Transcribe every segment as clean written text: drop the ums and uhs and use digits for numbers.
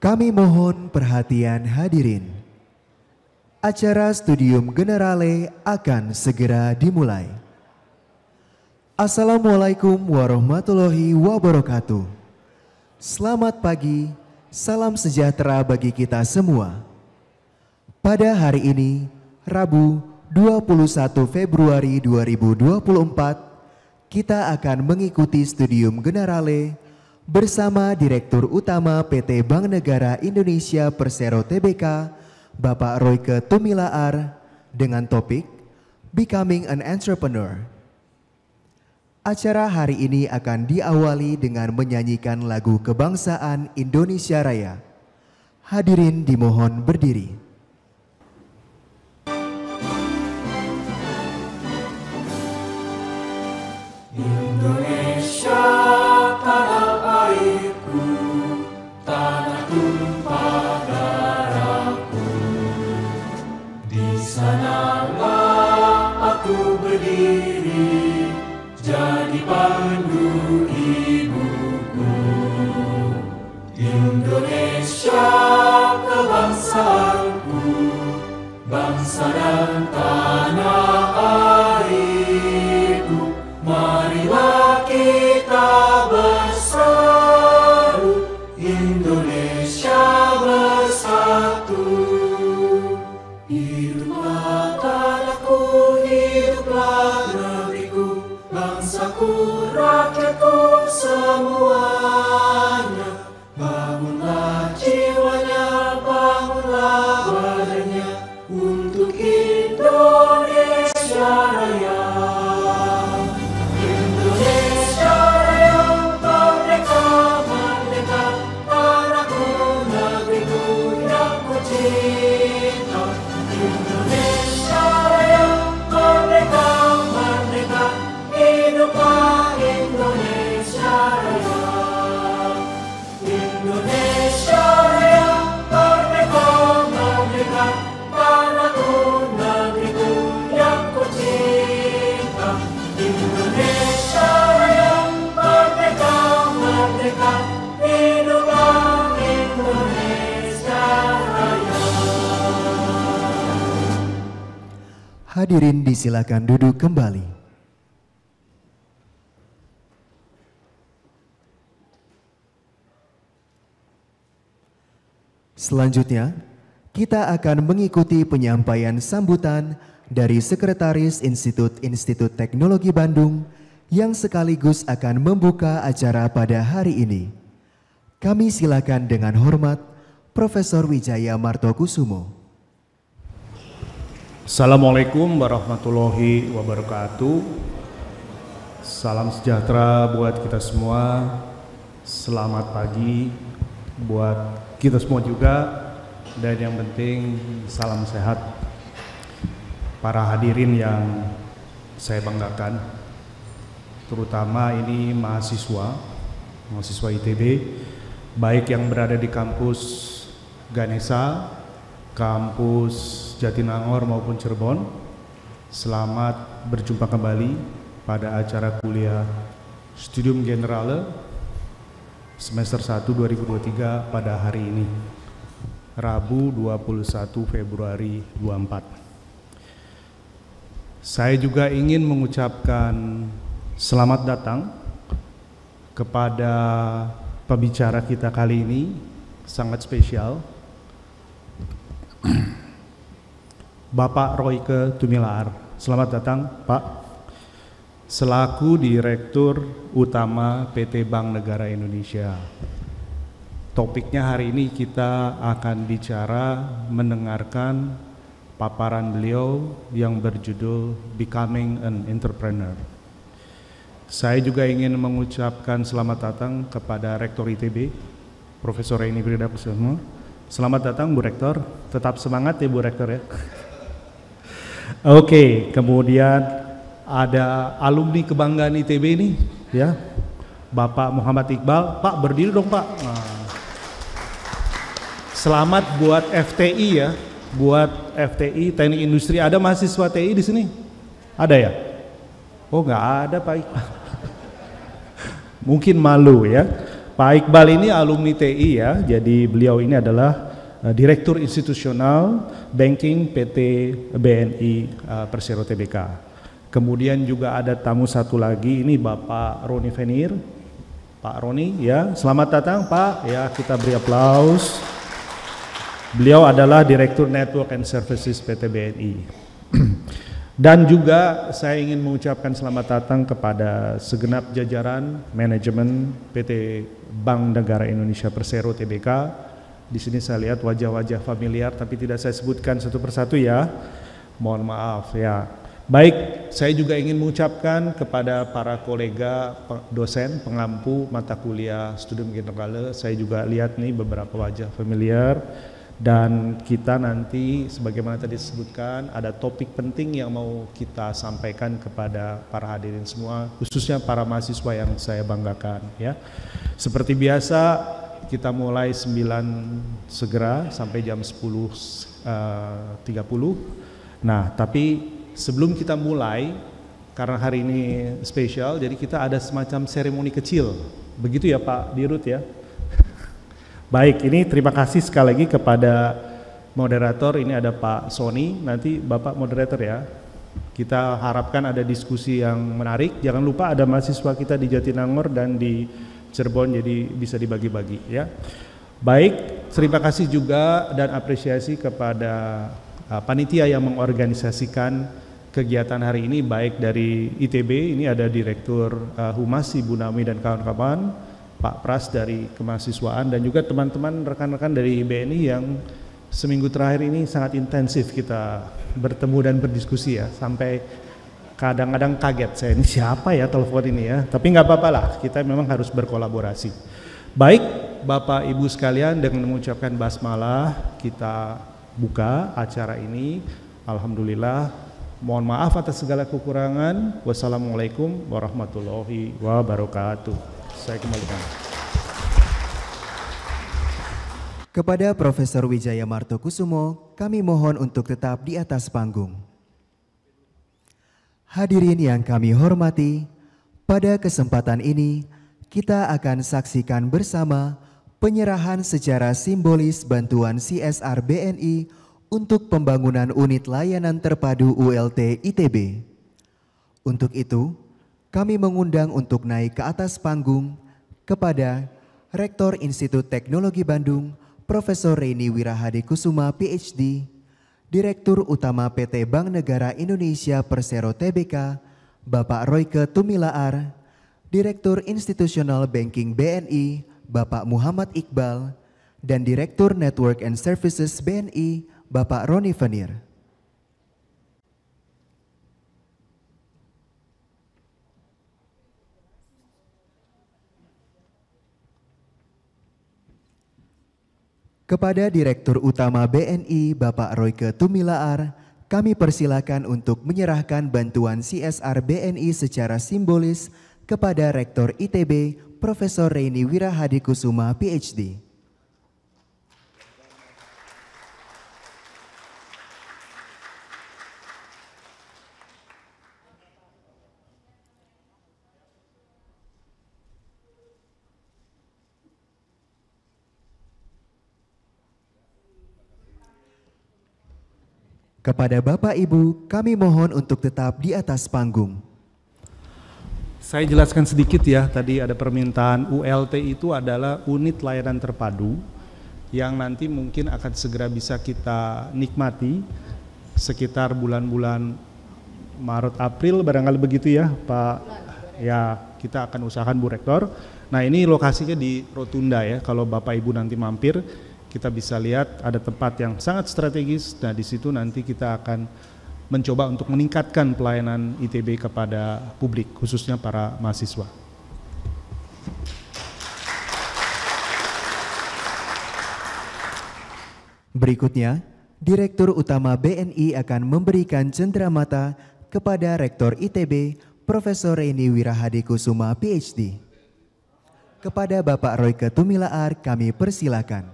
Kami mohon perhatian hadirin. Acara Studium Generale akan segera dimulai. Assalamualaikum warahmatullahi wabarakatuh. Selamat pagi, salam sejahtera bagi kita semua. Pada hari ini, Rabu 21 Februari 2024, kita akan mengikuti Studium Generale bersama Direktur Utama PT Bank Negara Indonesia Persero Tbk, Bapak Royke Tumilaar, dengan topik Becoming an Entrepreneur. Acara hari ini akan diawali dengan menyanyikan lagu kebangsaan Indonesia Raya. Hadirin dimohon berdiri. Indonesia, tanah airku, tanah tumpah darahku. Di sanalah aku berdiri, jadi pandu ibuku. Indonesia, kebangsaanku, bangsa dan tanah airku. Marilah kita berseru, Indonesia bersatu. Hiduplah tanahku, hiduplah negeriku, bangsaku, rakyatku semuanya. Bangunlah jiwanya, bangunlah badannya, untuk Indonesia Raya. Hadirin disilakan duduk kembali. Selanjutnya, kita akan mengikuti penyampaian sambutan dari Sekretaris Institut Teknologi Bandung yang sekaligus akan membuka acara pada hari ini. Kami silakan dengan hormat Profesor Wijaya Martokusumo. Assalamualaikum warahmatullahi wabarakatuh. Salam sejahtera buat kita semua. Selamat pagi buat kita semua juga. Dan yang penting salam sehat. Para hadirin yang saya banggakan, terutama ini mahasiswa ITB, baik yang berada di kampus Ganesha, kampus Jatinangor maupun Cirebon. Selamat berjumpa kembali pada acara kuliah Studium Generale semester 1 2023 pada hari ini, Rabu 21 Februari 24. Saya juga ingin mengucapkan selamat datang kepada pembicara kita kali ini, sangat spesial, Bapak Royke Tumilaar. Selamat datang, Pak. Selaku Direktur Utama PT Bank Negara Indonesia. Topiknya hari ini kita akan bicara mendengarkan paparan beliau yang berjudul Becoming an Entrepreneur. Saya juga ingin mengucapkan selamat datang kepada Rektor ITB, Profesor Reni Pridakusuma. Selamat datang Bu Rektor, tetap semangat ya Bu Rektor ya. Oke, kemudian ada alumni kebanggaan ITB ini ya, Bapak Muhammad Iqbal. Pak berdiri dong Pak. Nah. Selamat buat FTI ya, buat FTI Teknik Industri. Ada mahasiswa TI di sini? Ada ya? Oh nggak ada Pak Iqbal. Mungkin malu ya. Pak Iqbal ini alumni TI ya, jadi beliau ini adalah Direktur Institusional Banking PT BNI Persero Tbk. Kemudian juga ada tamu satu lagi, ini Bapak Roni Venir. Pak Roni ya, selamat datang Pak, ya kita beri aplaus. Beliau adalah Direktur Network and Services PT BNI. Dan juga saya ingin mengucapkan selamat datang kepada segenap jajaran manajemen PT Bank Negara Indonesia Persero Tbk. Di sini saya lihat wajah-wajah familiar tapi tidak saya sebutkan satu persatu ya. Mohon maaf ya. Baik, saya juga ingin mengucapkan kepada para kolega dosen pengampu mata kuliah Studium Generale. Saya juga lihat nih beberapa wajah familiar. Dan kita nanti sebagaimana tadi disebutkan ada topik penting yang mau kita sampaikan kepada para hadirin semua, khususnya para mahasiswa yang saya banggakan ya. Seperti biasa kita mulai 9 segera sampai jam 10.30. Nah, tapi sebelum kita mulai, karena hari ini spesial, jadi kita ada semacam seremoni kecil. Begitu ya Pak Dirut ya. Baik, ini terima kasih sekali lagi kepada moderator, ini ada Pak Sony, nanti Bapak moderator ya. Kita harapkan ada diskusi yang menarik, jangan lupa ada mahasiswa kita di Jatinangor dan di Cirebon, jadi bisa dibagi-bagi ya. Baik, terima kasih juga dan apresiasi kepada panitia yang mengorganisasikan kegiatan hari ini, baik dari ITB, ini ada Direktur Humas Ibu Nami dan kawan-kawan, Pak Pras dari kemahasiswaan dan juga teman-teman rekan-rekan dari BNI yang seminggu terakhir ini sangat intensif kita bertemu dan berdiskusi ya, sampai kadang-kadang kaget saya, ini siapa ya telepon ini ya, tapi nggak apa-apa lah, kita memang harus berkolaborasi. Baik Bapak Ibu sekalian, dengan mengucapkan basmalah kita buka acara ini. Alhamdulillah, mohon maaf atas segala kekurangan. Wassalamualaikum warahmatullahi wabarakatuh. Saya kembalikan. Kepada Profesor Wijaya Martokusumo, kami mohon untuk tetap di atas panggung. Hadirin yang kami hormati, pada kesempatan ini kita akan saksikan bersama penyerahan secara simbolis bantuan CSR BNI untuk pembangunan unit layanan terpadu ULT ITB. Untuk itu, kami mengundang untuk naik ke atas panggung kepada Rektor Institut Teknologi Bandung, Profesor Reni Wirahadi Kusuma PhD, Direktur Utama PT Bank Negara Indonesia Persero Tbk, Bapak Royke Tumilaar, Direktur Institusional Banking BNI, Bapak Muhammad Iqbal, dan Direktur Network and Services BNI, Bapak Roni Venir. Kepada Direktur Utama BNI, Bapak Royke Tumilaar, kami persilakan untuk menyerahkan bantuan CSR BNI secara simbolis kepada Rektor ITB, Profesor Reni Wirahadi Kusuma PhD. Kepada Bapak Ibu, kami mohon untuk tetap di atas panggung. Saya jelaskan sedikit ya, tadi ada permintaan. ULT itu adalah unit layanan terpadu yang nanti mungkin akan segera bisa kita nikmati sekitar bulan-bulan Maret April barangkali begitu ya Pak. Ya, kita akan usahakan Bu Rektor. Nah, ini lokasinya di Rotunda ya, kalau Bapak Ibu nanti mampir kita bisa lihat ada tempat yang sangat strategis. Nah, di situ nanti kita akan mencoba untuk meningkatkan pelayanan ITB kepada publik, khususnya para mahasiswa. Berikutnya, Direktur Utama BNI akan memberikan cenderamata kepada Rektor ITB, Profesor Reni Wirahadi Kusuma PhD. Kepada Bapak Royke Tumilaar kami persilakan.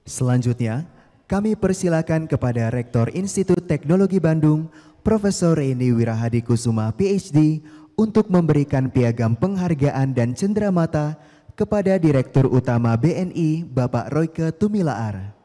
Selanjutnya, kami persilakan kepada Rektor Institut Teknologi Bandung, Profesor Reni Wirahadikusuma PhD, untuk memberikan piagam penghargaan dan cenderamata kepada Direktur Utama BNI, Bapak Royke Tumilaar.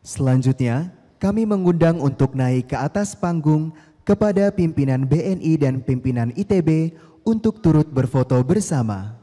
Selanjutnya, kami mengundang untuk naik ke atas panggung kepada pimpinan BNI dan pimpinan ITB untuk turut berfoto bersama.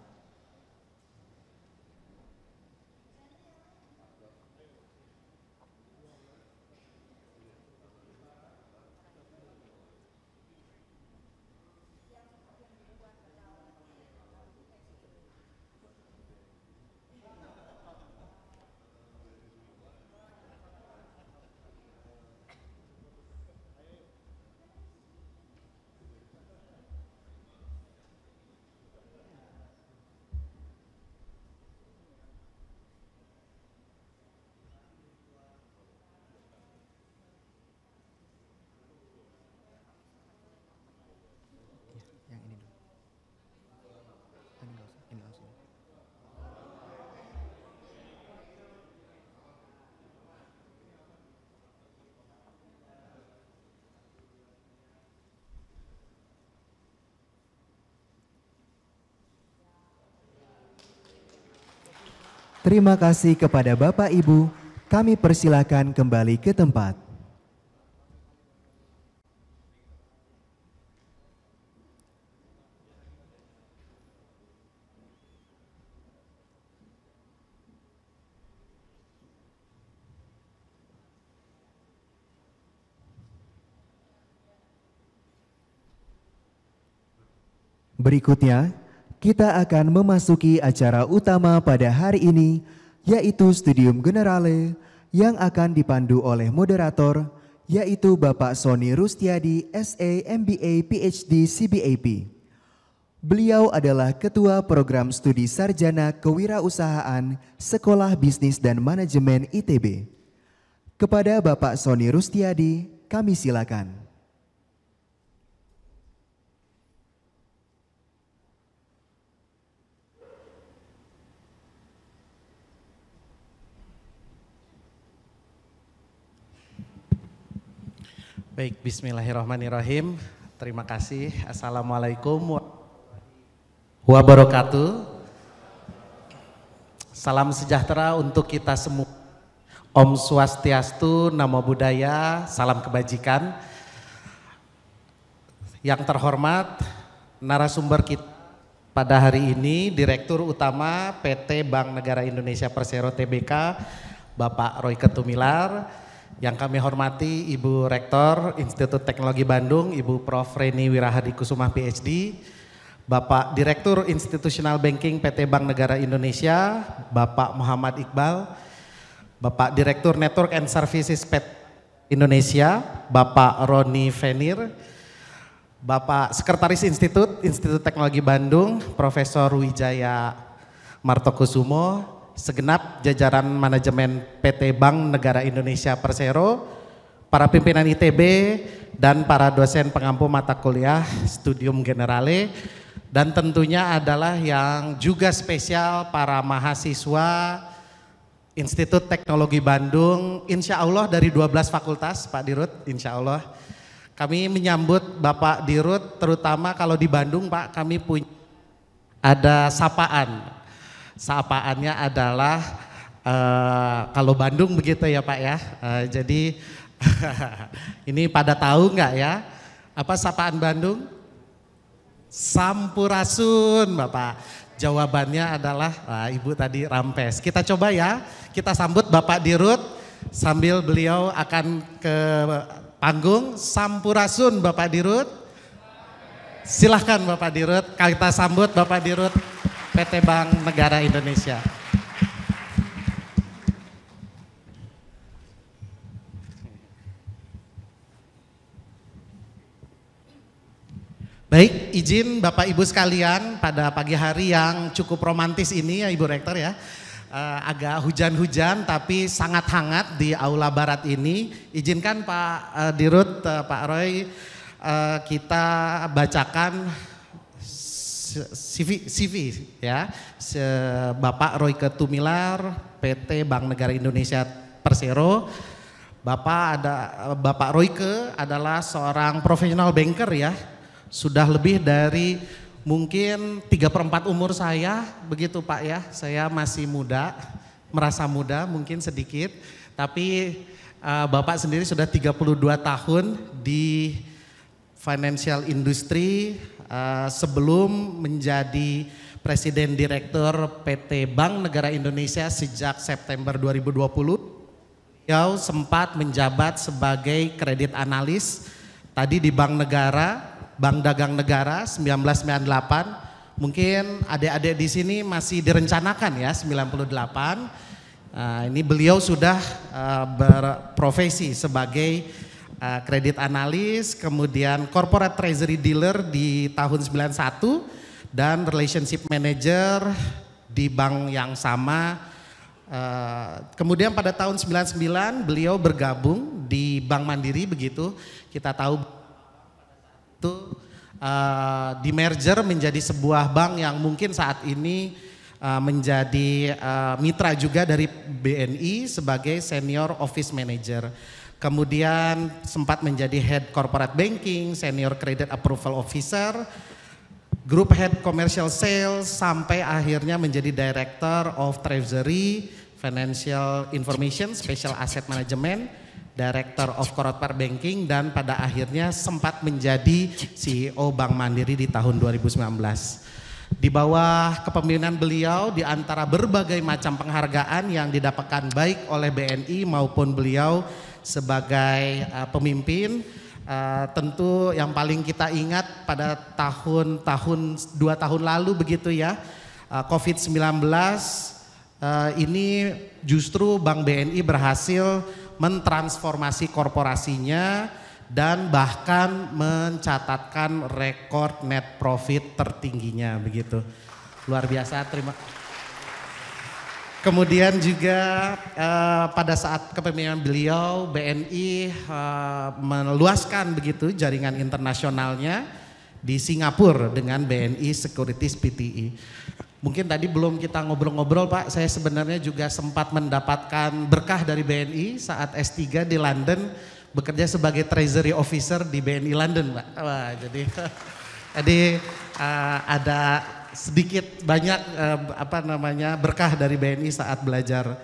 Terima kasih kepada Bapak Ibu, kami persilakan kembali ke tempat. Berikutnya, kita akan memasuki acara utama pada hari ini, yaitu Studium Generale yang akan dipandu oleh moderator, yaitu Bapak Sony Rustiadi, SA, MBA, PhD, CBAP. Beliau adalah Ketua Program Studi Sarjana Kewirausahaan Sekolah Bisnis dan Manajemen ITB. Kepada Bapak Sony Rustiadi, kami silakan. Baik, bismillahirrahmanirrahim. Terima kasih. Assalamualaikum warahmatullahi wabarakatuh. Salam sejahtera untuk kita semua. Om Swastiastu, Namo Buddhaya, salam kebajikan. Yang terhormat, narasumber kita pada hari ini, Direktur Utama PT Bank Negara Indonesia Persero Tbk, Bapak Royke Tumilaar. Yang kami hormati Ibu Rektor Institut Teknologi Bandung, Ibu Prof. Reni Wirahadikusuma PhD, Bapak Direktur Institutional Banking PT Bank Negara Indonesia, Bapak Muhammad Iqbal, Bapak Direktur Network and Services PT Indonesia, Bapak Roni Venir, Bapak Sekretaris Institut Teknologi Bandung, Profesor Wijaya Martokusumo, segenap jajaran manajemen PT Bank Negara Indonesia Persero, para pimpinan ITB, dan para dosen pengampu mata kuliah Studium Generale, dan tentunya adalah yang juga spesial para mahasiswa Institut Teknologi Bandung, insya Allah dari 12 fakultas Pak Dirut, insya Allah. Kami menyambut Bapak Dirut, terutama kalau di Bandung Pak, kami punya ada sapaan. Sapaannya adalah kalau Bandung begitu ya Pak ya. Jadi ini pada tahu nggak ya apa sapaan Bandung? Sampurasun Bapak. Jawabannya adalah Ibu tadi rampes. Kita coba ya, kita sambut Bapak Dirut sambil beliau akan ke panggung. Sampurasun Bapak Dirut. Silahkan Bapak Dirut, kita sambut Bapak Dirut PT Bank Negara Indonesia. Baik, izin Bapak Ibu sekalian pada pagi hari yang cukup romantis ini ya Ibu Rektor ya. Agak hujan-hujan tapi sangat hangat di Aula Barat ini. Izinkan Pak Dirut, Pak Roy, kita bacakan CV ya. Bapak Royke Tumilar, PT Bank Negara Indonesia Persero. Bapak Royke adalah seorang profesional banker ya. Sudah lebih dari mungkin 3/4 umur saya, begitu Pak ya. Saya masih muda, merasa muda mungkin sedikit. Tapi Bapak sendiri sudah 32 tahun di financial industry sebelum menjadi Presiden Direktur PT Bank Negara Indonesia sejak September 2020. Beliau sempat menjabat sebagai kredit analis tadi di Bank Negara, Bank Dagang Negara 1998, mungkin adik-adik di sini masih direncanakan ya 98. Ini beliau sudah berprofesi sebagai kredit analis, kemudian corporate treasury dealer di tahun 91 dan relationship manager di bank yang sama. Kemudian pada tahun 99 beliau bergabung di Bank Mandiri, begitu kita tahu itu di merger menjadi sebuah bank yang mungkin saat ini menjadi mitra juga dari BNI sebagai senior office manager. Kemudian sempat menjadi head corporate banking, senior credit approval officer, group head commercial sales, sampai akhirnya menjadi director of treasury, financial information, special asset management, Director of Corporate Banking, dan pada akhirnya sempat menjadi CEO Bank Mandiri di tahun 2019. Di bawah kepemimpinan beliau, di antara berbagai macam penghargaan yang didapatkan baik oleh BNI maupun beliau sebagai pemimpin, tentu yang paling kita ingat pada dua tahun lalu begitu ya, COVID-19 ini justru Bank BNI berhasil mentransformasi korporasinya dan bahkan mencatatkan rekor net profit tertingginya, begitu. Luar biasa, terima. Kemudian juga pada saat kepemimpinan beliau, BNI meluaskan begitu jaringan internasionalnya di Singapura dengan BNI Securities Pte. Mungkin tadi belum kita ngobrol-ngobrol Pak, saya sebenarnya juga sempat mendapatkan berkah dari BNI saat S3 di London, bekerja sebagai Treasury Officer di BNI London Pak. Wah, jadi ada sedikit banyak berkah dari BNI saat belajar.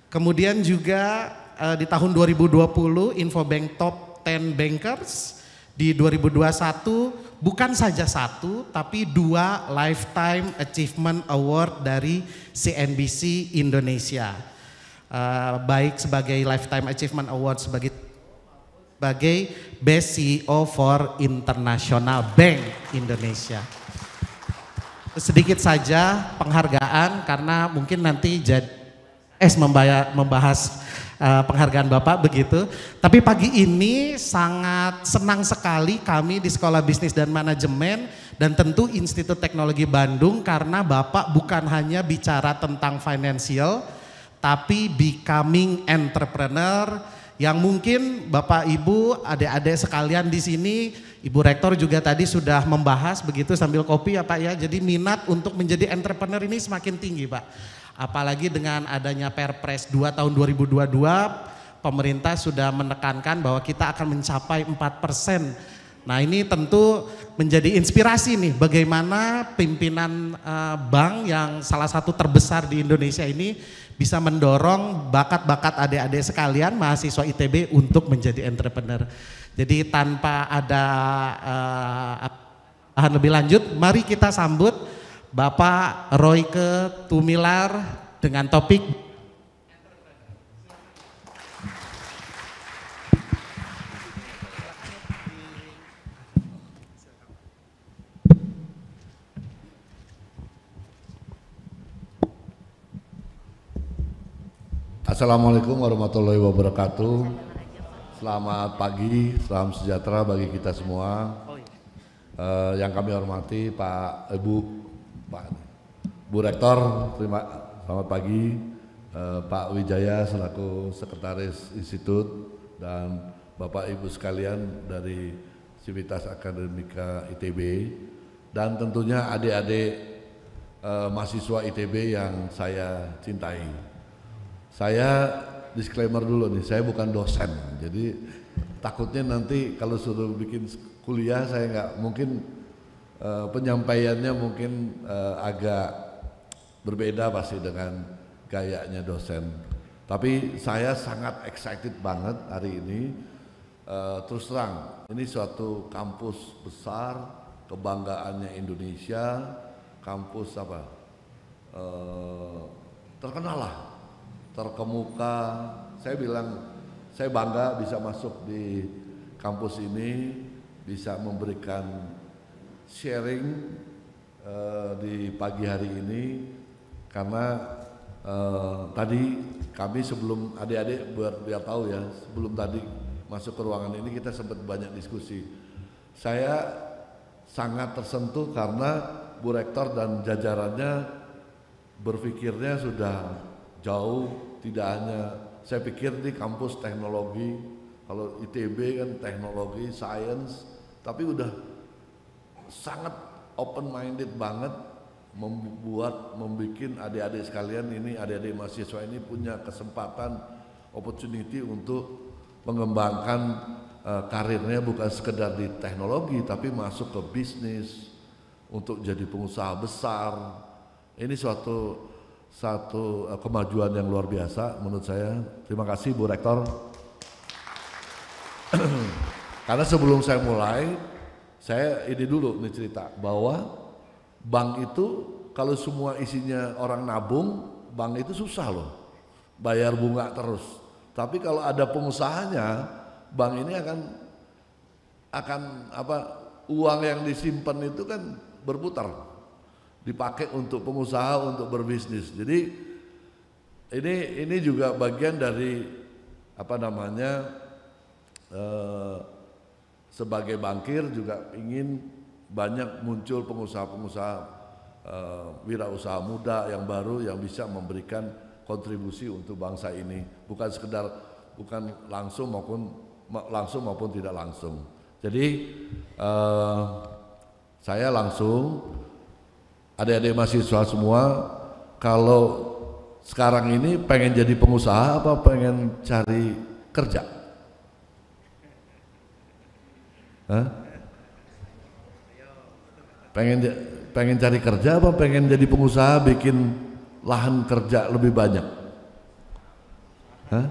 Kemudian juga di tahun 2020 Infobank Top 10 Bankers, di 2021 bukan saja satu tapi 2 Lifetime Achievement Award dari CNBC Indonesia. Baik sebagai Lifetime Achievement Award sebagai Best CEO for International Bank Indonesia. Sedikit saja penghargaan karena mungkin nanti membahas penghargaan Bapak begitu. Tapi pagi ini sangat senang sekali kami di Sekolah Bisnis dan Manajemen dan tentu Institut Teknologi Bandung karena Bapak bukan hanya bicara tentang financial tapi becoming entrepreneur yang mungkin Bapak Ibu, adik-adik sekalian di sini, Ibu Rektor juga tadi sudah membahas begitu sambil kopi ya Pak ya. Jadi minat untuk menjadi entrepreneur ini semakin tinggi Pak. Apalagi dengan adanya Perpres 2 tahun 2022, pemerintah sudah menekankan bahwa kita akan mencapai 4%. Nah ini tentu menjadi inspirasi nih bagaimana pimpinan bank yang salah satu terbesar di Indonesia ini bisa mendorong bakat-bakat adik-adik sekalian mahasiswa ITB untuk menjadi entrepreneur. Jadi tanpa ada lebih lanjut, mari kita sambut Bapak Royke Tumilar dengan topik Assalamualaikum warahmatullahi wabarakatuh. Selamat pagi, salam sejahtera bagi kita semua. Yang kami hormati Pak Ibu, Bu Rektor, selamat pagi. Pak Wijaya selaku Sekretaris Institut dan Bapak Ibu sekalian dari Sivitas Akademika ITB dan tentunya adik-adik mahasiswa ITB yang saya cintai. Saya disclaimer dulu nih, saya bukan dosen, jadi takutnya nanti kalau suruh bikin kuliah saya nggak mungkin penyampaiannya mungkin agak berbeda pasti dengan gayanya dosen. Tapi saya sangat excited banget hari ini. Terus terang, ini suatu kampus besar, kebanggaannya Indonesia, kampus apa? Terkenal lah. Terkemuka, saya bilang saya bangga bisa masuk di kampus ini, bisa memberikan sharing di pagi hari ini karena tadi kami sebelum adik-adik biar tahu ya, sebelum tadi masuk ke ruangan ini kita sempat banyak diskusi. Saya sangat tersentuh karena Bu Rektor dan jajarannya berpikirnya sudah jauh. Tidak hanya, saya pikir di kampus teknologi, kalau ITB kan teknologi, science, tapi udah sangat open minded banget membuat adik-adik sekalian ini, adik-adik mahasiswa ini punya kesempatan, opportunity untuk mengembangkan karirnya bukan sekedar di teknologi, tapi masuk ke bisnis, untuk jadi pengusaha besar. Ini suatu kemajuan yang luar biasa menurut saya. Terima kasih Bu Rektor. Karena sebelum saya mulai, saya ini dulu nih cerita bahwa bank itu kalau semua isinya orang nabung, bank itu susah loh, bayar bunga terus. Tapi kalau ada pengusahanya, bank ini akan uang yang disimpan itu kan berputar, dipakai untuk pengusaha untuk berbisnis. Jadi ini juga bagian dari sebagai bankir juga ingin banyak muncul pengusaha-pengusaha wirausaha muda yang baru yang bisa memberikan kontribusi untuk bangsa ini, bukan langsung maupun tidak langsung. Jadi saya langsung adik-adik mahasiswa semua, kalau sekarang ini pengen jadi pengusaha apa pengen cari kerja? Hah? Pengen cari kerja apa pengen jadi pengusaha bikin lahan kerja lebih banyak? Hah?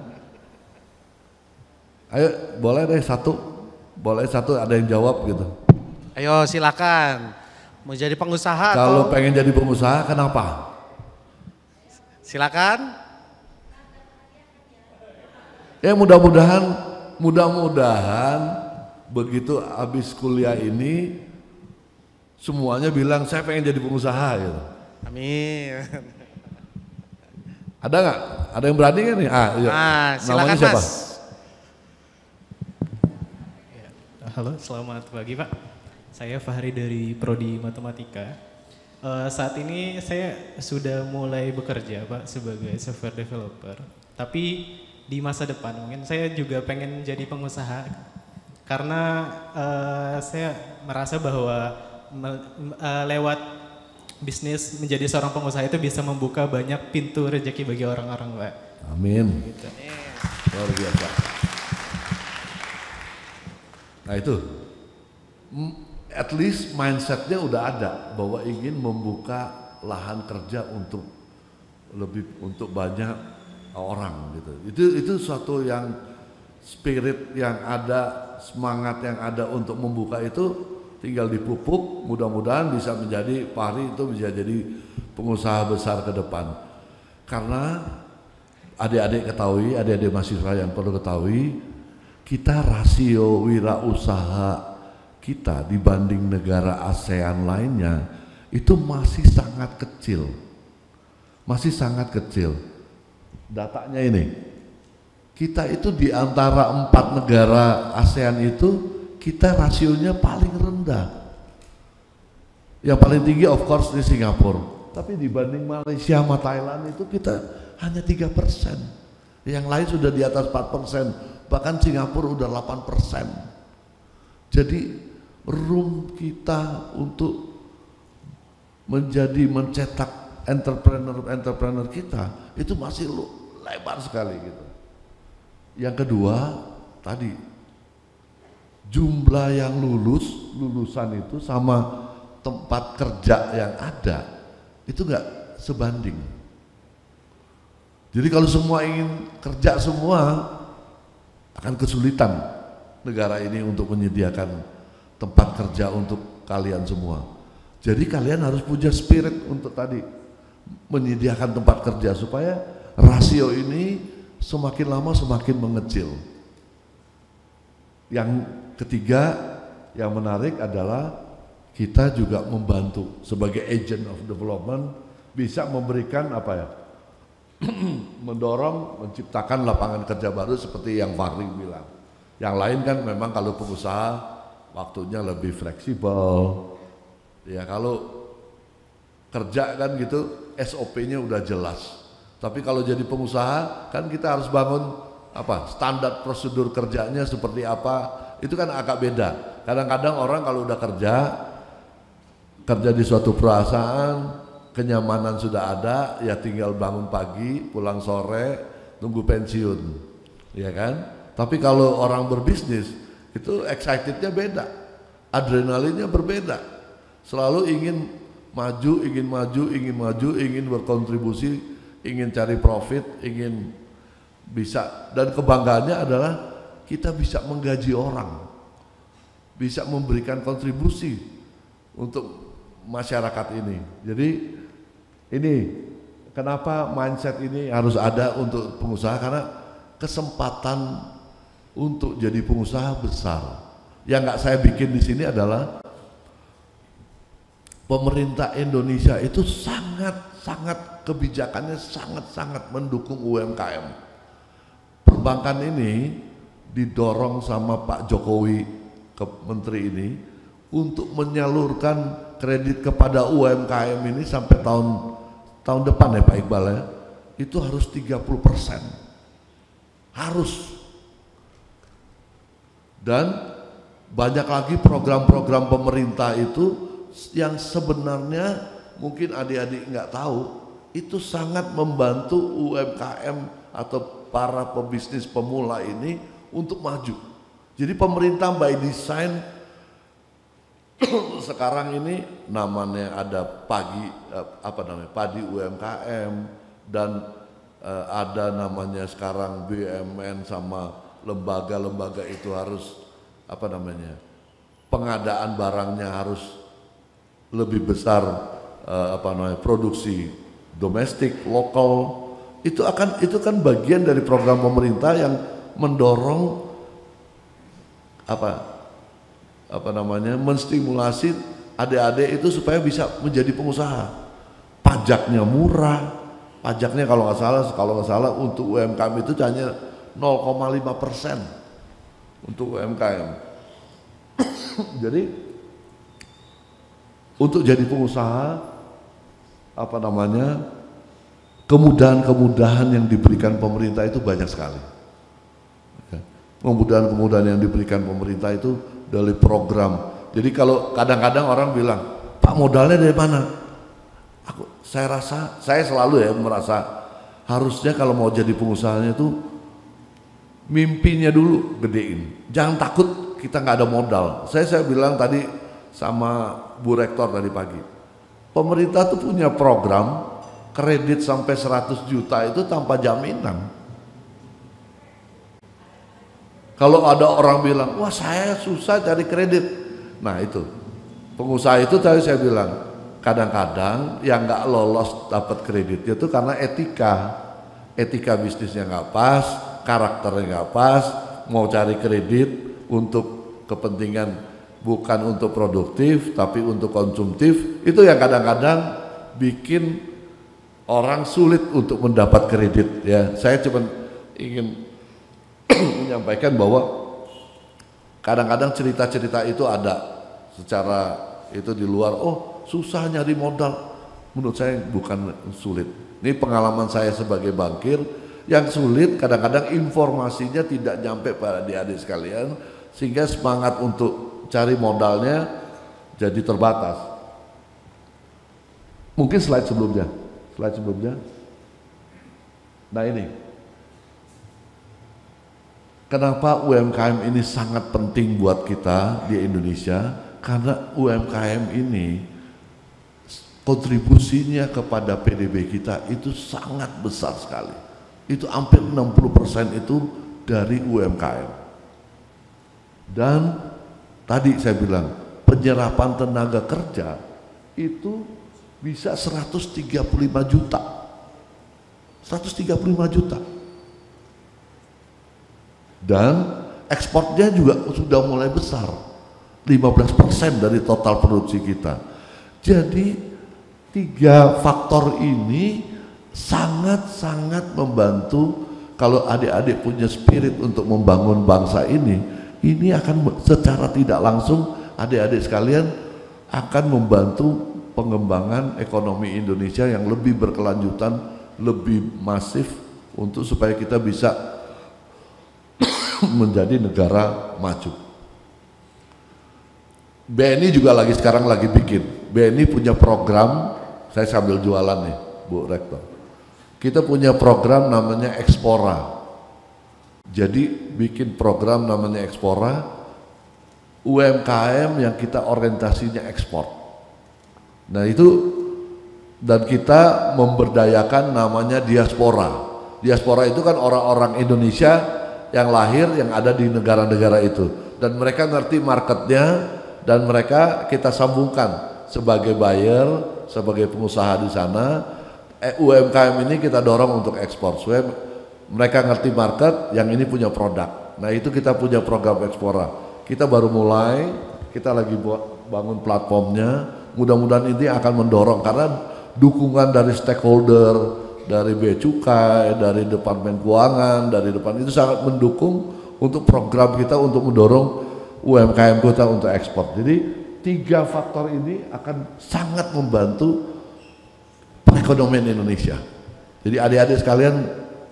Ayo boleh satu ada yang jawab gitu. Ayo silakan. Mau jadi pengusaha kalau pengen jadi pengusaha kenapa? Silakan. Ya mudah-mudahan begitu habis kuliah ini semuanya bilang saya pengen jadi pengusaha gitu. Amin. Ada nggak? Ada yang berani nggak nih? Silakan siapa? Mas. Halo, selamat pagi Pak. Saya Fahri dari Prodi Matematika. Saat ini saya sudah mulai bekerja Pak sebagai software developer. Tapi di masa depan mungkin saya juga pengen jadi pengusaha. Karena saya merasa bahwa lewat bisnis menjadi seorang pengusaha itu bisa membuka banyak pintu rezeki bagi orang-orang Pak. Amin. Gitu. Luar biasa. Nah itu. At least mindsetnya udah ada bahwa ingin membuka lahan kerja untuk banyak orang gitu. Itu suatu yang spirit yang ada, semangat yang ada untuk membuka itu tinggal dipupuk. Mudah-mudahan bisa menjadi Fahri itu bisa jadi pengusaha besar ke depan. Karena adik-adik mahasiswa yang perlu ketahui, kita rasio wirausaha kita dibanding negara ASEAN lainnya itu masih sangat kecil. datanya ini. Kita itu di antara 4 negara ASEAN itu kita rasionya paling rendah. Yang paling tinggi of course di Singapura. Tapi dibanding Malaysia sama Thailand itu kita hanya 3%. Yang lain sudah di atas 4%. Bahkan Singapura udah 8%. Jadi room kita untuk mencetak entrepreneur kita itu masih lebar sekali gitu. Yang kedua tadi jumlah yang lulusan itu sama tempat kerja yang ada itu enggak sebanding. Jadi kalau semua ingin kerja semua akan kesulitan negara ini untuk menyediakan tempat kerja untuk kalian semua. Jadi kalian harus punya spirit untuk tadi menyediakan tempat kerja supaya rasio ini semakin lama semakin mengecil. Yang ketiga yang menarik adalah kita juga membantu sebagai agent of development bisa memberikan apa ya? Mendorong, menciptakan lapangan kerja baru seperti yang Fahri bilang. Yang lain kan memang kalau pengusaha waktunya lebih fleksibel. Ya kalau kerja kan gitu SOP-nya udah jelas. Tapi kalau jadi pengusaha kan kita harus bangun apa standar prosedur kerjanya seperti apa, itu kan agak beda. Kadang-kadang orang kalau udah kerja di suatu perusahaan, kenyamanan sudah ada, ya tinggal bangun pagi, pulang sore, tunggu pensiun, ya kan? Tapi kalau orang berbisnis itu excitednya beda, adrenalinnya berbeda, selalu ingin maju, ingin berkontribusi, ingin cari profit, ingin bisa, dan kebanggaannya adalah kita bisa menggaji orang, bisa memberikan kontribusi untuk masyarakat ini. Jadi ini kenapa mindset ini harus ada untuk pengusaha, karena kesempatan untuk jadi pengusaha besar. Yang nggak saya bikin di sini adalah pemerintah Indonesia itu sangat kebijakannya sangat mendukung UMKM. Perbankan ini didorong sama Pak Jokowi ke menteri ini untuk menyalurkan kredit kepada UMKM ini sampai tahun depan ya Pak Iqbal ya, itu harus 30%. Harus. Dan banyak lagi program-program pemerintah itu yang sebenarnya mungkin adik-adik nggak tahu, itu sangat membantu UMKM atau para pebisnis pemula ini untuk maju. Jadi pemerintah by design sekarang ini namanya ada padi UMKM, dan ada namanya sekarang BUMN sama lembaga-lembaga itu harus pengadaan barangnya harus lebih besar, produksi domestik lokal. Itu kan bagian dari program pemerintah yang mendorong menstimulasi adik-adik itu supaya bisa menjadi pengusaha. Pajaknya murah, pajaknya kalau nggak salah untuk UMKM itu hanya 0,5% untuk UMKM. Jadi untuk jadi pengusaha kemudahan-kemudahan yang diberikan pemerintah itu banyak sekali. Kemudahan-kemudahan yang diberikan pemerintah itu dari program. Jadi kalau kadang-kadang orang bilang, Pak modalnya dari mana? Saya selalu merasa harusnya kalau mau jadi pengusahanya itu mimpinya dulu gedein. Jangan takut kita nggak ada modal. Saya bilang tadi sama Bu Rektor tadi pagi, pemerintah tuh punya program kredit sampai 100 juta itu tanpa jaminan. Kalau ada orang bilang, wah saya susah cari kredit. Nah itu, pengusaha itu tadi saya bilang, kadang-kadang yang nggak lolos dapat kredit itu karena etika bisnisnya nggak pas, karakternya nggak pas, mau cari kredit untuk kepentingan bukan untuk produktif tapi untuk konsumtif, itu yang kadang-kadang bikin orang sulit untuk mendapat kredit ya. Saya cuma ingin menyampaikan bahwa kadang-kadang cerita-cerita itu ada secara itu di luar, oh susah nyari modal. Menurut saya bukan sulit. Ini pengalaman saya sebagai bankir, yang sulit kadang-kadang informasinya tidak nyampe pada adik-adik sekalian, sehingga semangat untuk cari modalnya jadi terbatas. Mungkin slide sebelumnya. Nah ini, kenapa UMKM ini sangat penting buat kita di Indonesia? Karena UMKM ini kontribusinya kepada PDB kita itu sangat besar sekali. Itu hampir 60% itu dari UMKM. Dan tadi saya bilang penyerapan tenaga kerja itu bisa 135 juta. 135 juta. Dan ekspornya juga sudah mulai besar. 15% dari total produksi kita. Jadi 3 faktor ini sangat-sangat membantu kalau adik-adik punya spirit untuk membangun bangsa ini akan secara tidak langsung adik-adik sekalian akan membantu pengembangan ekonomi Indonesia yang lebih berkelanjutan, lebih masif untuk supaya kita bisa menjadi negara maju. BNI juga sekarang lagi bikin. BNI punya program, saya sambil jualan nih, Bu Rektor. Kita punya program namanya Ekspora. Jadi bikin program namanya Ekspora, UMKM yang kita orientasinya ekspor. Nah itu, dan kita memberdayakan namanya diaspora. Diaspora itu kan orang-orang Indonesia yang lahir, yang ada di negara-negara itu. Dan mereka ngerti marketnya, dan mereka kita sambungkan sebagai buyer, sebagai pengusaha di sana. UMKM ini kita dorong untuk ekspor. Supaya mereka ngerti market, yang ini punya produk. Nah itu kita punya program Ekspora. Kita baru mulai, kita lagi bangun platformnya. Mudah-mudahan ini akan mendorong karena dukungan dari stakeholder, dari Bea Cukai, dari Departemen Keuangan, dari depan itu sangat mendukung untuk program kita untuk mendorong UMKM kita untuk ekspor. Jadi 3 faktor ini akan sangat membantu perekonomian Indonesia. Jadi adik-adik sekalian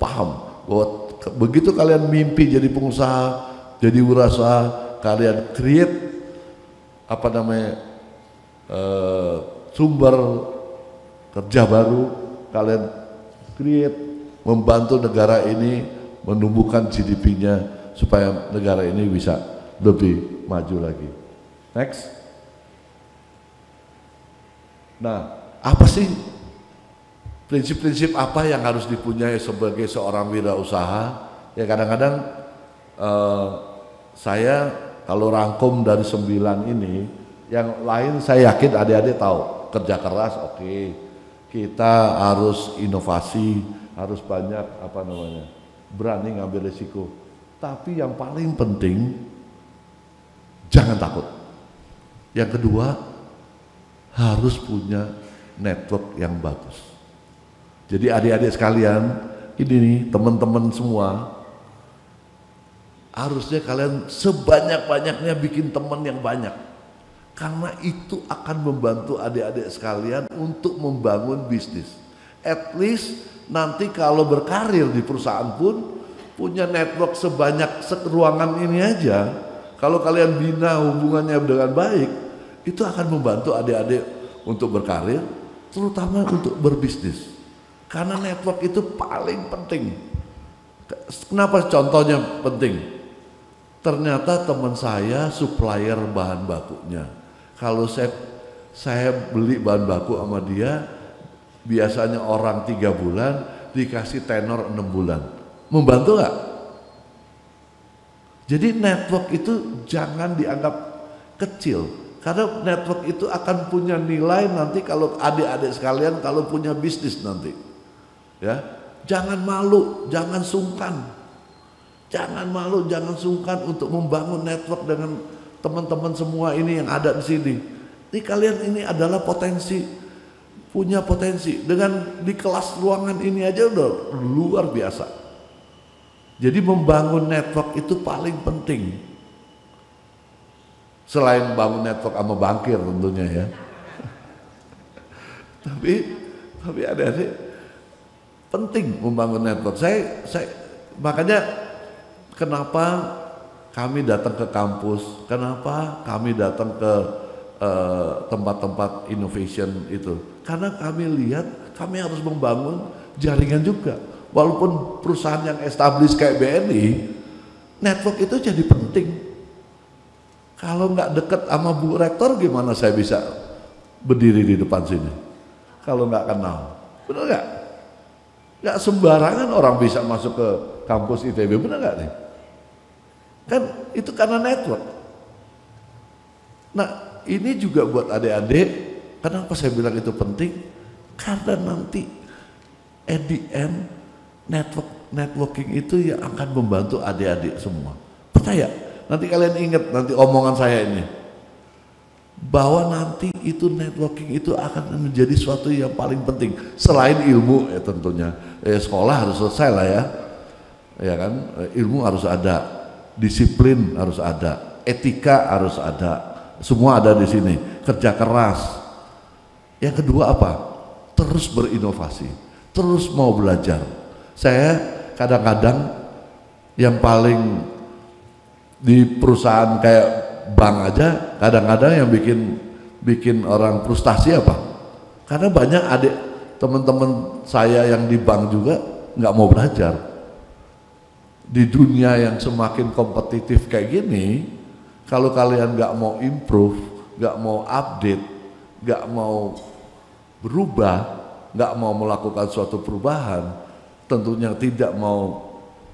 paham bahwa begitu kalian mimpi jadi pengusaha, jadi wirausaha, kalian create sumber kerja baru, kalian create, membantu negara ini menumbuhkan GDP-nya supaya negara ini bisa lebih maju lagi. Next. Nah, apa sih prinsip-prinsip apa yang harus dipunyai sebagai seorang wirausaha? Ya kadang-kadang saya kalau rangkum dari 9 ini, yang lain saya yakin adik-adik tahu, kerja keras oke. Kita harus inovasi, harus banyak berani ngambil risiko. Tapi yang paling penting jangan takut. Yang kedua, harus punya network yang bagus. Jadi adik-adik sekalian, ini nih teman-teman semua, harusnya kalian sebanyak-banyaknya bikin teman yang banyak. Karena itu akan membantu adik-adik sekalian untuk membangun bisnis. At least nanti kalau berkarir di perusahaan pun punya network sebanyak ruangan ini aja. Kalau kalian bina hubungannya dengan baik, itu akan membantu adik-adik untuk berkarir, terutama untuk berbisnis. Karena network itu paling penting. Kenapa contohnya penting? Ternyata teman saya supplier bahan bakunya. Kalau saya beli bahan baku sama dia, biasanya orang 3 bulan dikasih tenor 6 bulan. Membantu nggak? Jadi network itu jangan dianggap kecil, karena network itu akan punya nilai nanti kalau adik-adik sekalian kalau punya bisnis nanti. Ya, jangan malu, jangan sungkan. Jangan malu, jangan sungkan untuk membangun network dengan teman-teman semua ini yang ada di sini. Ini kalian ini adalah potensi punya potensi. Dengan di kelas ruangan ini aja udah luar biasa. Jadi membangun network itu paling penting. Selain bangun network sama bankir tentunya ya. Tapi adik-adik penting membangun network. Saya makanya kenapa kami datang ke kampus, kenapa kami datang ke tempat-tempat innovation itu, karena kami lihat kami harus membangun jaringan juga. Walaupun perusahaan yang established kayak BNI, network itu jadi penting. Kalau nggak deket sama Bu Rektor, gimana saya bisa berdiri di depan sini kalau nggak kenal? Benar nggak? Nggak sembarangan orang bisa masuk ke kampus ITB, benar nggak nih? Kan itu karena network. Nah ini juga buat adik-adik, kenapa saya bilang itu penting? Karena nanti at the end networking itu yang akan membantu adik-adik semua. Percaya? Nanti kalian ingat nanti omongan saya ini, bahwa nanti itu networking itu akan menjadi suatu yang paling penting selain ilmu ya tentunya. Sekolah harus selesai lah ya kan, ilmu harus ada. Disiplin harus ada, etika harus ada, semua ada di sini. Kerja keras. Yang kedua apa? Terus berinovasi, terus mau belajar. Saya kadang-kadang yang paling di perusahaan kayak bank aja, kadang-kadang yang bikin orang frustasi apa? Karena banyak adik teman-teman saya yang di bank juga nggak mau belajar. Di dunia yang semakin kompetitif kayak gini, kalau kalian nggak mau improve, nggak mau update, nggak mau berubah, nggak mau melakukan suatu perubahan, tentunya tidak mau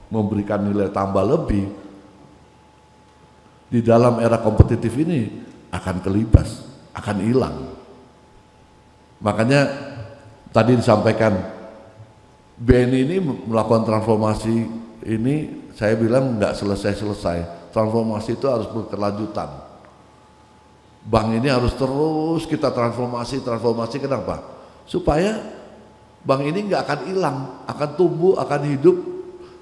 memberikan nilai tambah lebih, di dalam era kompetitif ini akan kelibas, akan hilang. Makanya tadi disampaikan BNI ini melakukan transformasi. Ini saya bilang nggak selesai-selesai. Transformasi itu harus berkelanjutan. Bank ini harus terus kita transformasi. Kenapa? Supaya bank ini nggak akan hilang, akan tumbuh, akan hidup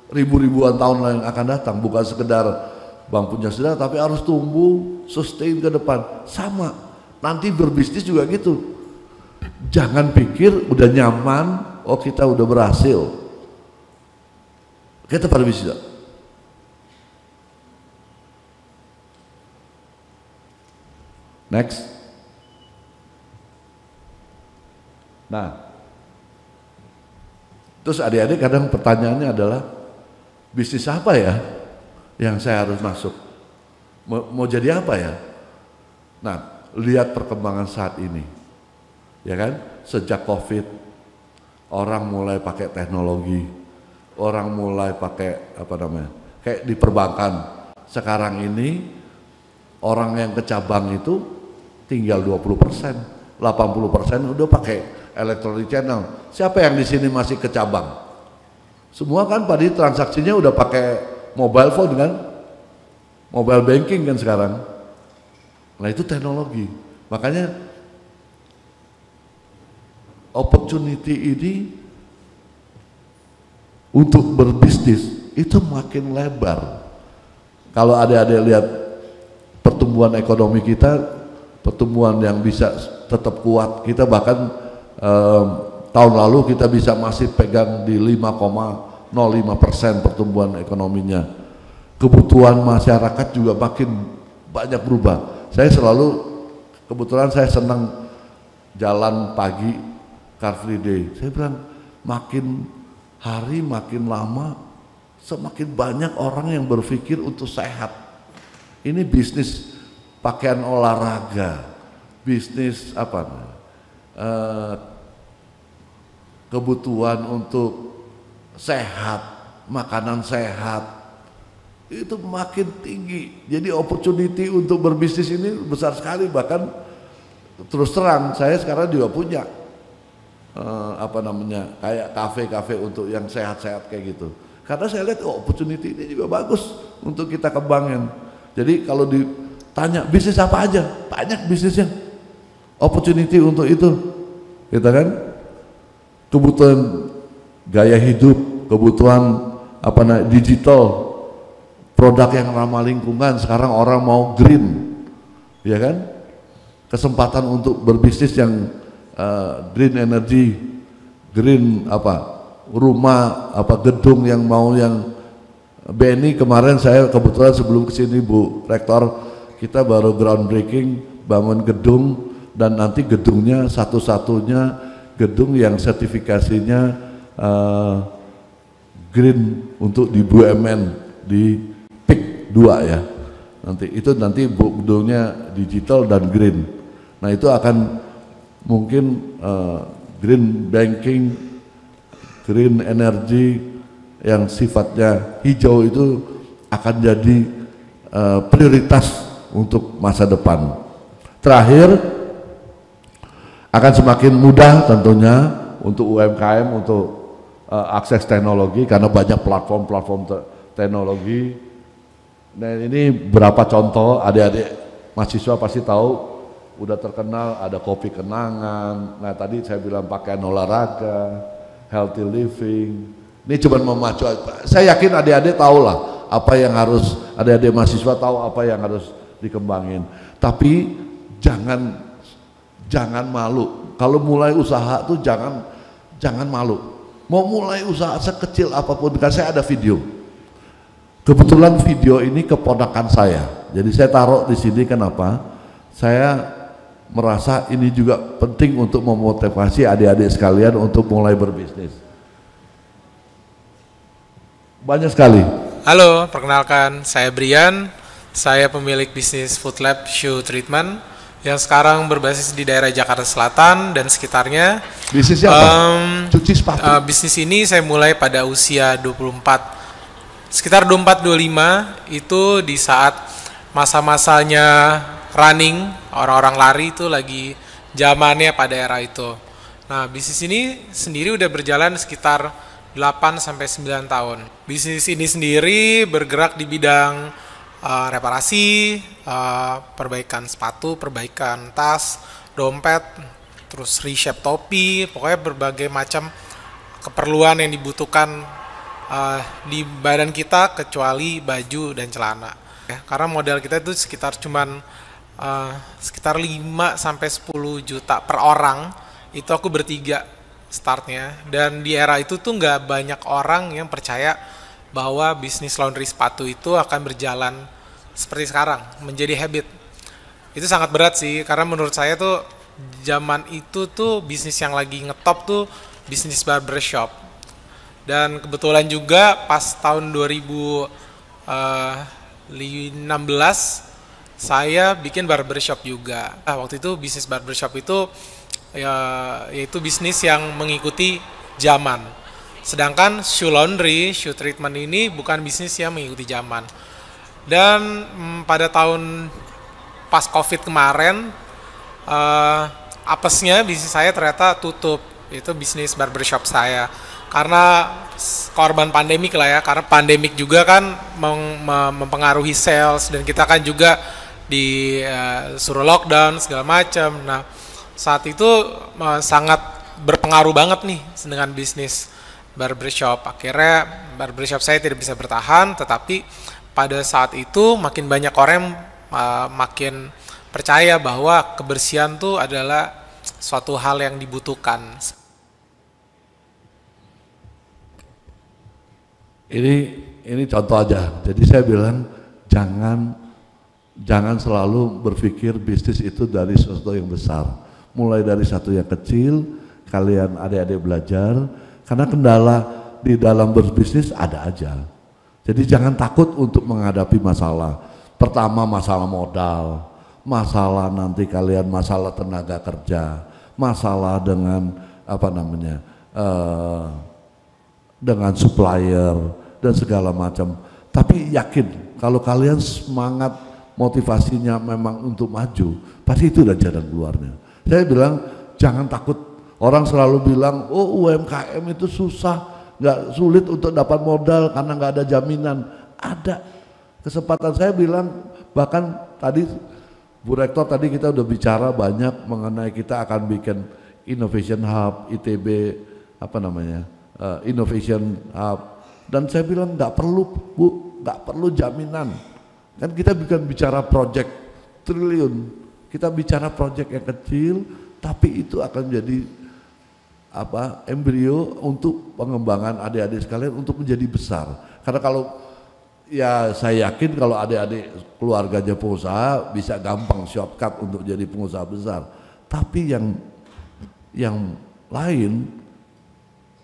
ribu-ribuan tahun yang akan datang. Bukan sekedar bank punya sejarah, tapi harus tumbuh, sustain ke depan. Sama, nanti berbisnis juga gitu. Jangan pikir udah nyaman, oh kita udah berhasil. Kita pada bisa. Next. Nah, terus adik-adik kadang pertanyaannya adalah bisnis apa ya yang saya harus masuk? Mau jadi apa ya? Nah, lihat perkembangan saat ini, ya kan? Sejak COVID, orang mulai pakai teknologi. Orang mulai pakai kayak di perbankan. Sekarang ini orang yang ke cabang itu tinggal 20%, 80% udah pakai electronic channel. Siapa yang di sini masih ke cabang? Semua kan pada transaksinya udah pakai mobile phone kan, mobile banking kan sekarang. Nah itu teknologi. Makanya opportunity ini untuk berbisnis itu makin lebar. Kalau adik-adik lihat pertumbuhan ekonomi kita, pertumbuhan yang bisa tetap kuat. Kita bahkan tahun lalu kita bisa masih pegang di 5,05% pertumbuhan ekonominya. Kebutuhan masyarakat juga makin banyak berubah. Saya kebetulan saya senang jalan pagi Car Free Day. Saya bilang makin hari makin lama semakin banyak orang yang berpikir untuk sehat. Ini bisnis pakaian olahraga, bisnis kebutuhan untuk sehat, makanan sehat itu makin tinggi. Jadi opportunity untuk berbisnis ini besar sekali. Bahkan terus terang saya sekarang juga punya kayak kafe-kafe untuk yang sehat-sehat kayak gitu. Karena saya lihat opportunity ini juga bagus untuk kita kembangin. Jadi kalau ditanya bisnis apa aja, banyak bisnisnya. Opportunity untuk itu. kita kan kebutuhan gaya hidup, kebutuhan digital, produk yang ramah lingkungan. Sekarang orang mau green, ya kan? Kesempatan untuk berbisnis yang green energy, green rumah, gedung yang mau yang BNI. Kemarin saya kebetulan sebelum kesini Bu Rektor, kita baru groundbreaking bangun gedung, dan nanti gedungnya satu-satunya gedung yang sertifikasinya green untuk di BUMN di PIK 2 ya. Nanti gedungnya digital dan green. Nah itu akan mungkin green banking, green energy yang sifatnya hijau itu akan jadi prioritas untuk masa depan. Terakhir, akan semakin mudah tentunya untuk UMKM untuk akses teknologi karena banyak platform-platform teknologi. Nah ini berapa contoh, adik-adik mahasiswa pasti tahu, udah terkenal ada kopi kenangan. Nah tadi saya bilang pakaian olahraga, healthy living. Ini cuma memacu. Saya yakin adik-adik tahu lah apa yang harus, adik-adik mahasiswa tahu apa yang harus dikembangin. Tapi jangan malu. Kalau mulai usaha tuh jangan malu. Mau mulai usaha sekecil apapun, kan saya ada video. Kebetulan video ini keponakan saya. Jadi saya taruh di sini, kenapa? Saya merasa ini juga penting untuk memotivasi adik-adik sekalian untuk mulai berbisnis. Banyak sekali. Halo, perkenalkan saya Brian. Saya pemilik bisnis Food Lab Shoe Treatment yang sekarang berbasis di daerah Jakarta Selatan dan sekitarnya. Bisnisnya apa? Cuci sepatu. Bisnis ini saya mulai pada usia 24. Sekitar 24-25 itu di saat masa-masanya running, orang-orang lari itu lagi zamannya pada era itu. Nah, bisnis ini sendiri udah berjalan sekitar 8-9 tahun. Bisnis ini sendiri bergerak di bidang reparasi, perbaikan sepatu, perbaikan tas, dompet, terus reshape topi, pokoknya berbagai macam keperluan yang dibutuhkan di badan kita kecuali baju dan celana. Ya, karena modal kita itu sekitar 5-10 juta per orang, itu aku bertiga startnya, dan di era itu tuh nggak banyak orang yang percaya bahwa bisnis laundry sepatu itu akan berjalan seperti sekarang, menjadi habit. Itu sangat berat sih, karena menurut saya tuh zaman itu tuh bisnis yang lagi ngetop tuh bisnis barbershop. Dan kebetulan juga pas tahun 2016 saya bikin barbershop juga. Waktu itu bisnis barbershop itu yaitu bisnis yang mengikuti zaman. Sedangkan shoe laundry, shoe treatment ini bukan bisnis yang mengikuti zaman. Dan pada tahun pas COVID kemarin, apesnya bisnis saya ternyata tutup. Itu bisnis barbershop saya. Karena korban pandemik lah ya, karena pandemik juga kan mempengaruhi sales, dan kita kan juga disuruh lockdown segala macam. Nah, saat itu sangat berpengaruh banget nih dengan bisnis barbershop. Akhirnya barbershop saya tidak bisa bertahan, tetapi pada saat itu makin banyak orang makin percaya bahwa kebersihan tuh adalah suatu hal yang dibutuhkan. Ini contoh aja. Jadi saya bilang jangan selalu berpikir bisnis itu dari sesuatu yang besar. Mulai dari satu yang kecil, kalian adik-adik belajar. Karena kendala di dalam berbisnis ada aja. Jadi jangan takut untuk menghadapi masalah. Pertama masalah modal, masalah nanti kalian masalah tenaga kerja, masalah dengan dengan supplier dan segala macam. Tapi yakin kalau kalian semangat motivasinya memang untuk maju, pasti itu udah jalan keluarnya. Saya bilang jangan takut. Orang selalu bilang, oh UMKM itu susah, nggak sulit untuk dapat modal karena nggak ada jaminan. Ada kesempatan. Saya bilang, bahkan tadi Bu Rektor tadi kita udah bicara banyak mengenai kita akan bikin Innovation Hub, ITB, Innovation Hub. Dan saya bilang nggak perlu Bu, nggak perlu jaminan. Kan kita bukan bicara project triliun, kita bicara project yang kecil, tapi itu akan menjadi embrio untuk pengembangan adik-adik sekalian untuk menjadi besar. Karena kalau ya saya yakin kalau adik-adik keluarganya pengusaha bisa gampang shortcut untuk jadi pengusaha besar. Tapi yang lain,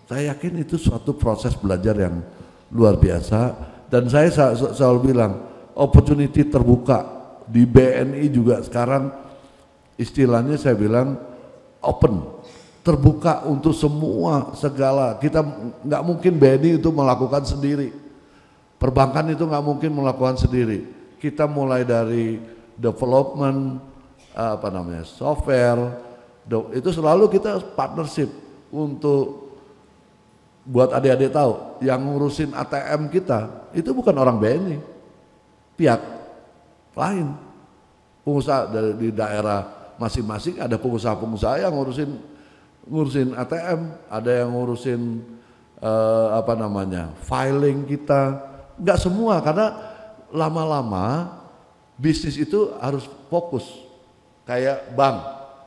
saya yakin itu suatu proses belajar yang luar biasa. Dan saya selalu bilang opportunity terbuka di BNI juga sekarang istilahnya saya bilang open, terbuka untuk semua segala. Kita nggak mungkin BNI itu melakukan sendiri, perbankan itu nggak mungkin melakukan sendiri. Kita mulai dari development software, itu selalu kita partnership untuk buat adik-adik tahu yang ngurusin ATM kita itu bukan orang BNI, pihak lain, pengusaha di daerah masing-masing ada pengusaha-pengusaha yang ngurusin ATM, ada yang ngurusin filing kita, nggak semua, karena lama-lama bisnis itu harus fokus kayak bank,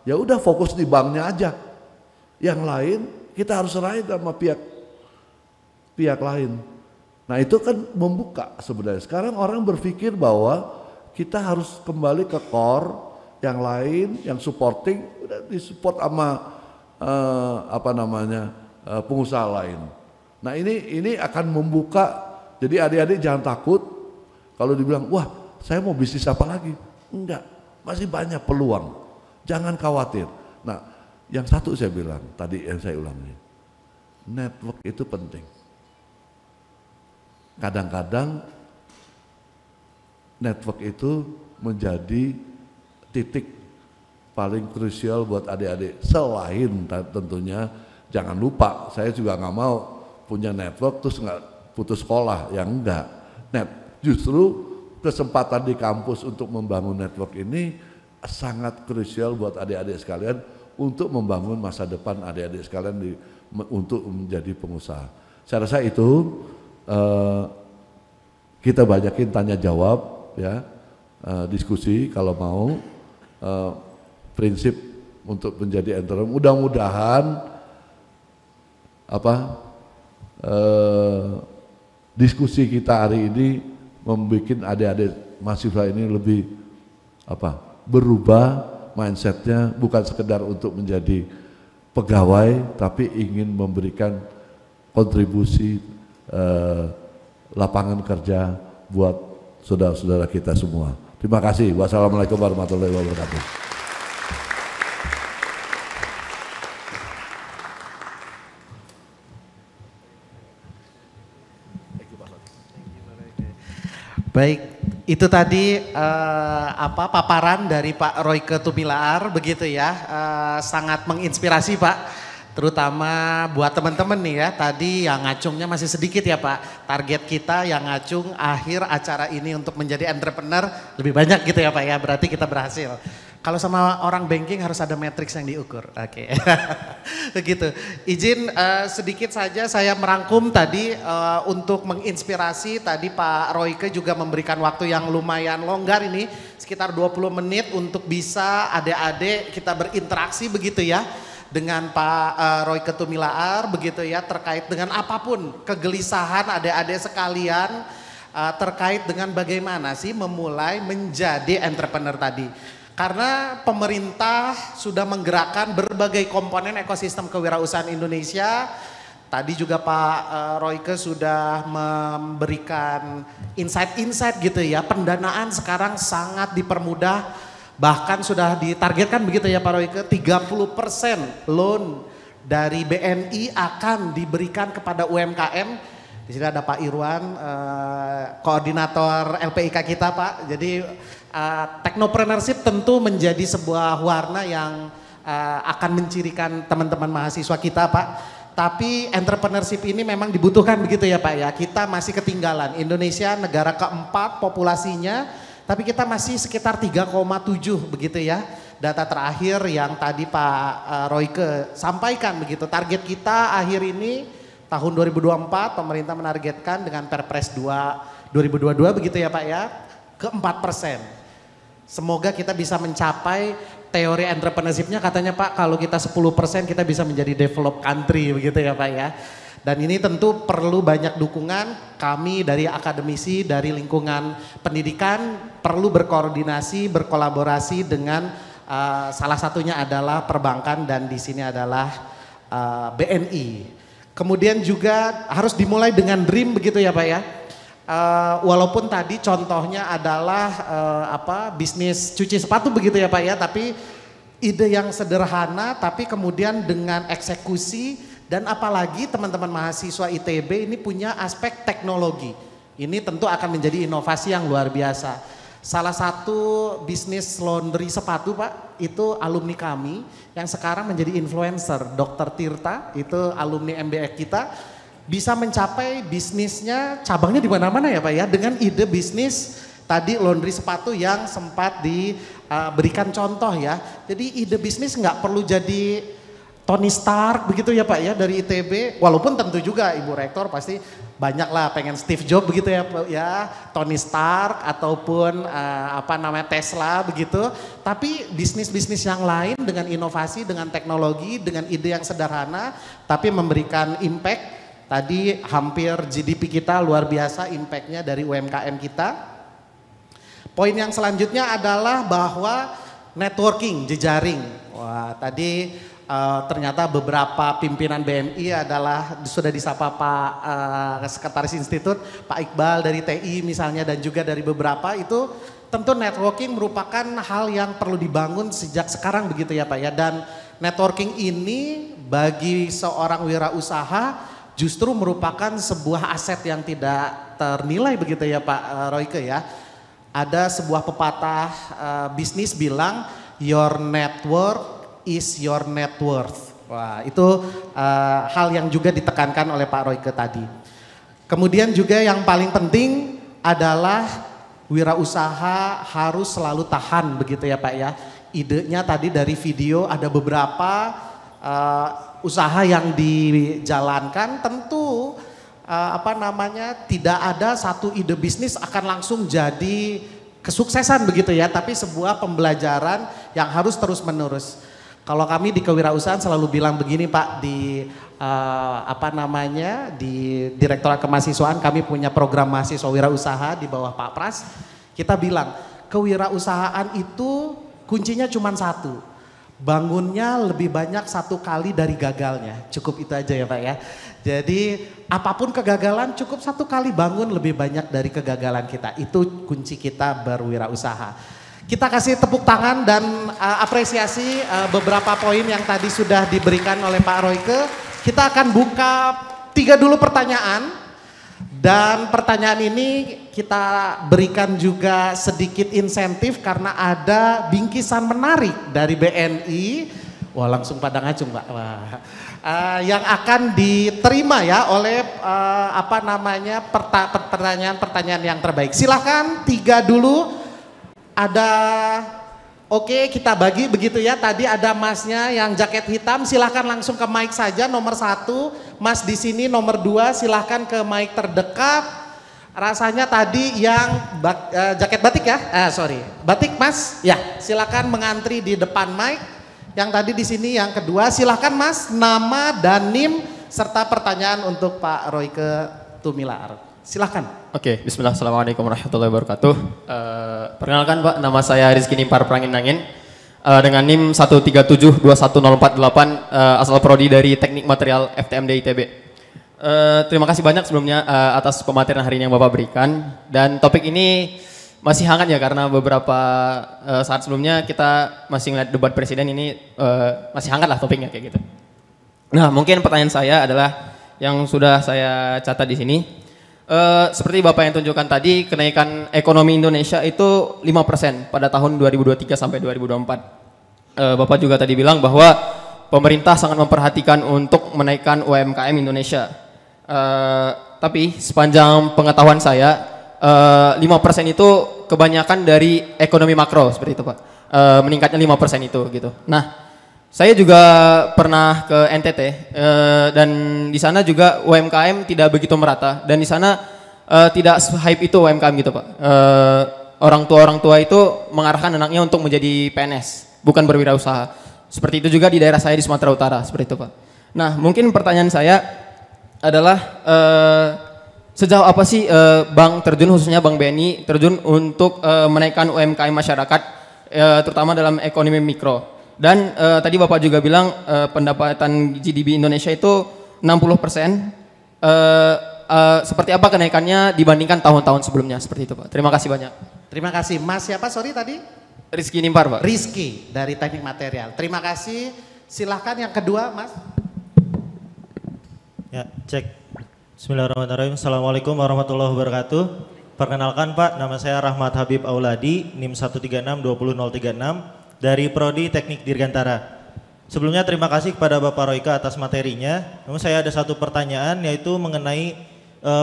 ya udah fokus di banknya aja, yang lain kita harus serahin sama pihak lain. Nah itu kan membuka sebenarnya. Sekarang orang berpikir bahwa kita harus kembali ke core, yang lain, yang supporting, udah disupport sama pengusaha lain. Nah ini akan membuka, jadi adik-adik jangan takut kalau dibilang, wah saya mau bisnis apa lagi? Enggak, masih banyak peluang, jangan khawatir. Nah yang satu saya bilang, tadi yang saya ulangi, network itu penting. Kadang-kadang network itu menjadi titik paling krusial buat adik-adik. Selain tentunya jangan lupa, saya juga nggak mau punya network terus nggak putus sekolah, yang enggak. Justru kesempatan di kampus untuk membangun network ini sangat krusial buat adik-adik sekalian untuk membangun masa depan adik-adik sekalian untuk menjadi pengusaha. Saya rasa itu kita banyakin tanya jawab ya, diskusi kalau mau, prinsip untuk menjadi entrepreneur. Mudah-mudahan diskusi kita hari ini membuat adik-adik mahasiswa ini lebih berubah mindsetnya, bukan sekedar untuk menjadi pegawai, tapi ingin memberikan kontribusi lapangan kerja buat saudara-saudara kita semua. Terima kasih. Wassalamualaikum warahmatullahi wabarakatuh. Baik, itu tadi paparan dari Pak Royke Tumilaar, begitu ya, sangat menginspirasi Pak. Terutama buat teman-teman nih ya, tadi yang ngacungnya masih sedikit ya Pak. Target kita yang ngacung akhir acara ini untuk menjadi entrepreneur lebih banyak gitu ya Pak ya, berarti kita berhasil. Kalau sama orang banking harus ada matriks yang diukur, oke. Begitu, izin sedikit saja saya merangkum tadi untuk menginspirasi. Tadi Pak Royke juga memberikan waktu yang lumayan longgar ini, sekitar 20 menit untuk bisa adik-adik kita berinteraksi begitu ya. Dengan Pak Royke Tumilaar begitu ya, terkait dengan apapun kegelisahan adik-adik sekalian terkait dengan bagaimana sih memulai menjadi entrepreneur tadi. Karena pemerintah sudah menggerakkan berbagai komponen ekosistem kewirausahaan Indonesia. Tadi juga Pak Royke sudah memberikan insight-insight gitu ya, pendanaan sekarang sangat dipermudah. Bahkan sudah ditargetkan begitu ya Pak Royke, 30% loan dari BNI akan diberikan kepada UMKM. Di sini ada Pak Irwan, koordinator LPIK kita Pak. Jadi teknopreneurship tentu menjadi sebuah warna yang akan mencirikan teman-teman mahasiswa kita Pak. Tapi entrepreneurship ini memang dibutuhkan begitu ya Pak ya. Kita masih ketinggalan, Indonesia negara keempat populasinya, tapi kita masih sekitar 3,7 begitu ya. data terakhir yang tadi Pak Royke sampaikan begitu. Target kita akhir ini tahun 2024 pemerintah menargetkan dengan Perpres 2 2022 begitu ya Pak ya, ke 4%. Semoga kita bisa mencapai teori entrepreneurship-nya katanya Pak, kalau kita 10% kita bisa menjadi developed country begitu ya Pak ya. Dan ini tentu perlu banyak dukungan, kami dari akademisi, dari lingkungan pendidikan perlu berkoordinasi, berkolaborasi dengan salah satunya adalah perbankan dan di sini adalah BNI. Kemudian juga harus dimulai dengan dream begitu ya Pak ya. Walaupun tadi contohnya adalah bisnis cuci sepatu begitu ya Pak ya, tapi ide yang sederhana tapi kemudian dengan eksekusi. Dan apalagi teman-teman mahasiswa ITB ini punya aspek teknologi. Ini tentu akan menjadi inovasi yang luar biasa. Salah satu bisnis laundry sepatu Pak, itu alumni kami yang sekarang menjadi influencer. Dr. Tirta, itu alumni MBA kita, bisa mencapai bisnisnya, cabangnya di mana-mana ya Pak ya, dengan ide bisnis tadi laundry sepatu yang sempat diberikan contoh ya. Jadi ide bisnis nggak perlu jadi Tony Stark begitu ya Pak ya dari ITB, walaupun tentu juga Ibu Rektor pasti banyak lah pengen Steve Jobs begitu ya, Tony Stark ataupun Tesla begitu, tapi bisnis-bisnis yang lain dengan inovasi, dengan teknologi, dengan ide yang sederhana tapi memberikan impact, tadi hampir GDP kita luar biasa impactnya dari UMKM kita. Poin yang selanjutnya adalah bahwa networking, jejaring. Wah tadi ternyata beberapa pimpinan BNI adalah sudah disapa Pak Sekretaris Institut, Pak Iqbal dari TI misalnya dan juga dari beberapa itu tentu networking merupakan hal yang perlu dibangun sejak sekarang begitu ya Pak ya, dan networking ini bagi seorang wirausaha justru merupakan sebuah aset yang tidak ternilai begitu ya Pak Royke ya. Ada sebuah pepatah bisnis bilang your network is your net worth. Wah, itu hal yang juga ditekankan oleh Pak Royke tadi. Kemudian juga yang paling penting adalah wirausaha harus selalu tahan begitu ya Pak ya. Idenya tadi dari video ada beberapa usaha yang dijalankan, tentu tidak ada satu ide bisnis akan langsung jadi kesuksesan begitu ya, tapi sebuah pembelajaran yang harus terus menerus. Kalau kami di kewirausahaan selalu bilang begini Pak, di di Direktorat Kemahasiswaan kami punya program mahasiswa wirausaha di bawah Pak Pras. Kita bilang kewirausahaan itu kuncinya cuma satu, bangunnya lebih banyak satu kali dari gagalnya. Cukup itu aja ya Pak ya. Jadi apapun kegagalan cukup satu kali bangun lebih banyak dari kegagalan kita. Itu kunci kita berwirausaha. Kita kasih tepuk tangan dan apresiasi beberapa poin yang tadi sudah diberikan oleh Pak Royke. Kita akan buka 3 dulu pertanyaan. Dan pertanyaan ini kita berikan juga sedikit insentif karena ada bingkisan menarik dari BNI. Wah langsung pada ngacung Pak. Wah. Yang akan diterima ya oleh pertanyaan-pertanyaan yang terbaik. Silahkan 3 dulu. Oke, kita bagi begitu ya. Tadi ada masnya yang jaket hitam, silahkan langsung ke mic saja nomor 1. Mas di sini nomor 2 silahkan ke mic terdekat. Rasanya tadi yang jaket batik ya? Batik Mas. Ya, silahkan mengantri di depan mic. Yang tadi di sini yang kedua, silahkan Mas, nama dan NIM serta pertanyaan untuk Pak Royke Tumilar. Silahkan. Oke, bismillah, assalamualaikum warahmatullahi wabarakatuh. Perkenalkan Pak, nama saya Rizky Nimpar Prangin-Nangin dengan NIM 137210488 asal prodi dari Teknik Material FTMD ITB. Terima kasih banyak sebelumnya atas pematerian hari ini yang Bapak berikan, dan topik ini masih hangat ya karena beberapa saat sebelumnya kita masih ngeliat debat presiden ini masih hangat lah topiknya kayak gitu. Nah, mungkin pertanyaan saya adalah yang sudah saya catat di sini. Seperti Bapak yang tunjukkan tadi, kenaikan ekonomi Indonesia itu 5% pada tahun 2023 sampai 2024. Bapak juga tadi bilang bahwa pemerintah sangat memperhatikan untuk menaikkan UMKM Indonesia. Tapi sepanjang pengetahuan saya, 5% itu kebanyakan dari ekonomi makro seperti itu Pak. meningkatnya 5% itu gitu. Nah, saya juga pernah ke NTT dan di sana juga UMKM tidak begitu merata dan di sana tidak hype itu UMKM gitu Pak. Orang tua itu mengarahkan anaknya untuk menjadi PNS, bukan berwirausaha. Seperti itu juga di daerah saya di Sumatera Utara, seperti itu Pak. Nah, mungkin pertanyaan saya adalah sejauh apa sih Bank terjun, khususnya Bank BNI terjun untuk menaikkan UMKM masyarakat, terutama dalam ekonomi mikro. Dan tadi Bapak juga bilang pendapatan GDP Indonesia itu 60%. Seperti apa kenaikannya dibandingkan tahun-tahun sebelumnya, seperti itu Pak. Terima kasih banyak. Terima kasih. Mas siapa sorry tadi? Rizky Nimpar Pak. Rizky dari Teknik Material. Terima kasih. Silahkan yang kedua Mas. Ya, cek. Bismillahirrahmanirrahim. Assalamualaikum warahmatullahi wabarakatuh. Perkenalkan Pak, nama saya Rahmat Habib Auladi, NIM 136-20036 dari Prodi Teknik Dirgantara. Sebelumnya terima kasih kepada Bapak Royke atas materinya. Namun saya ada satu pertanyaan yaitu mengenai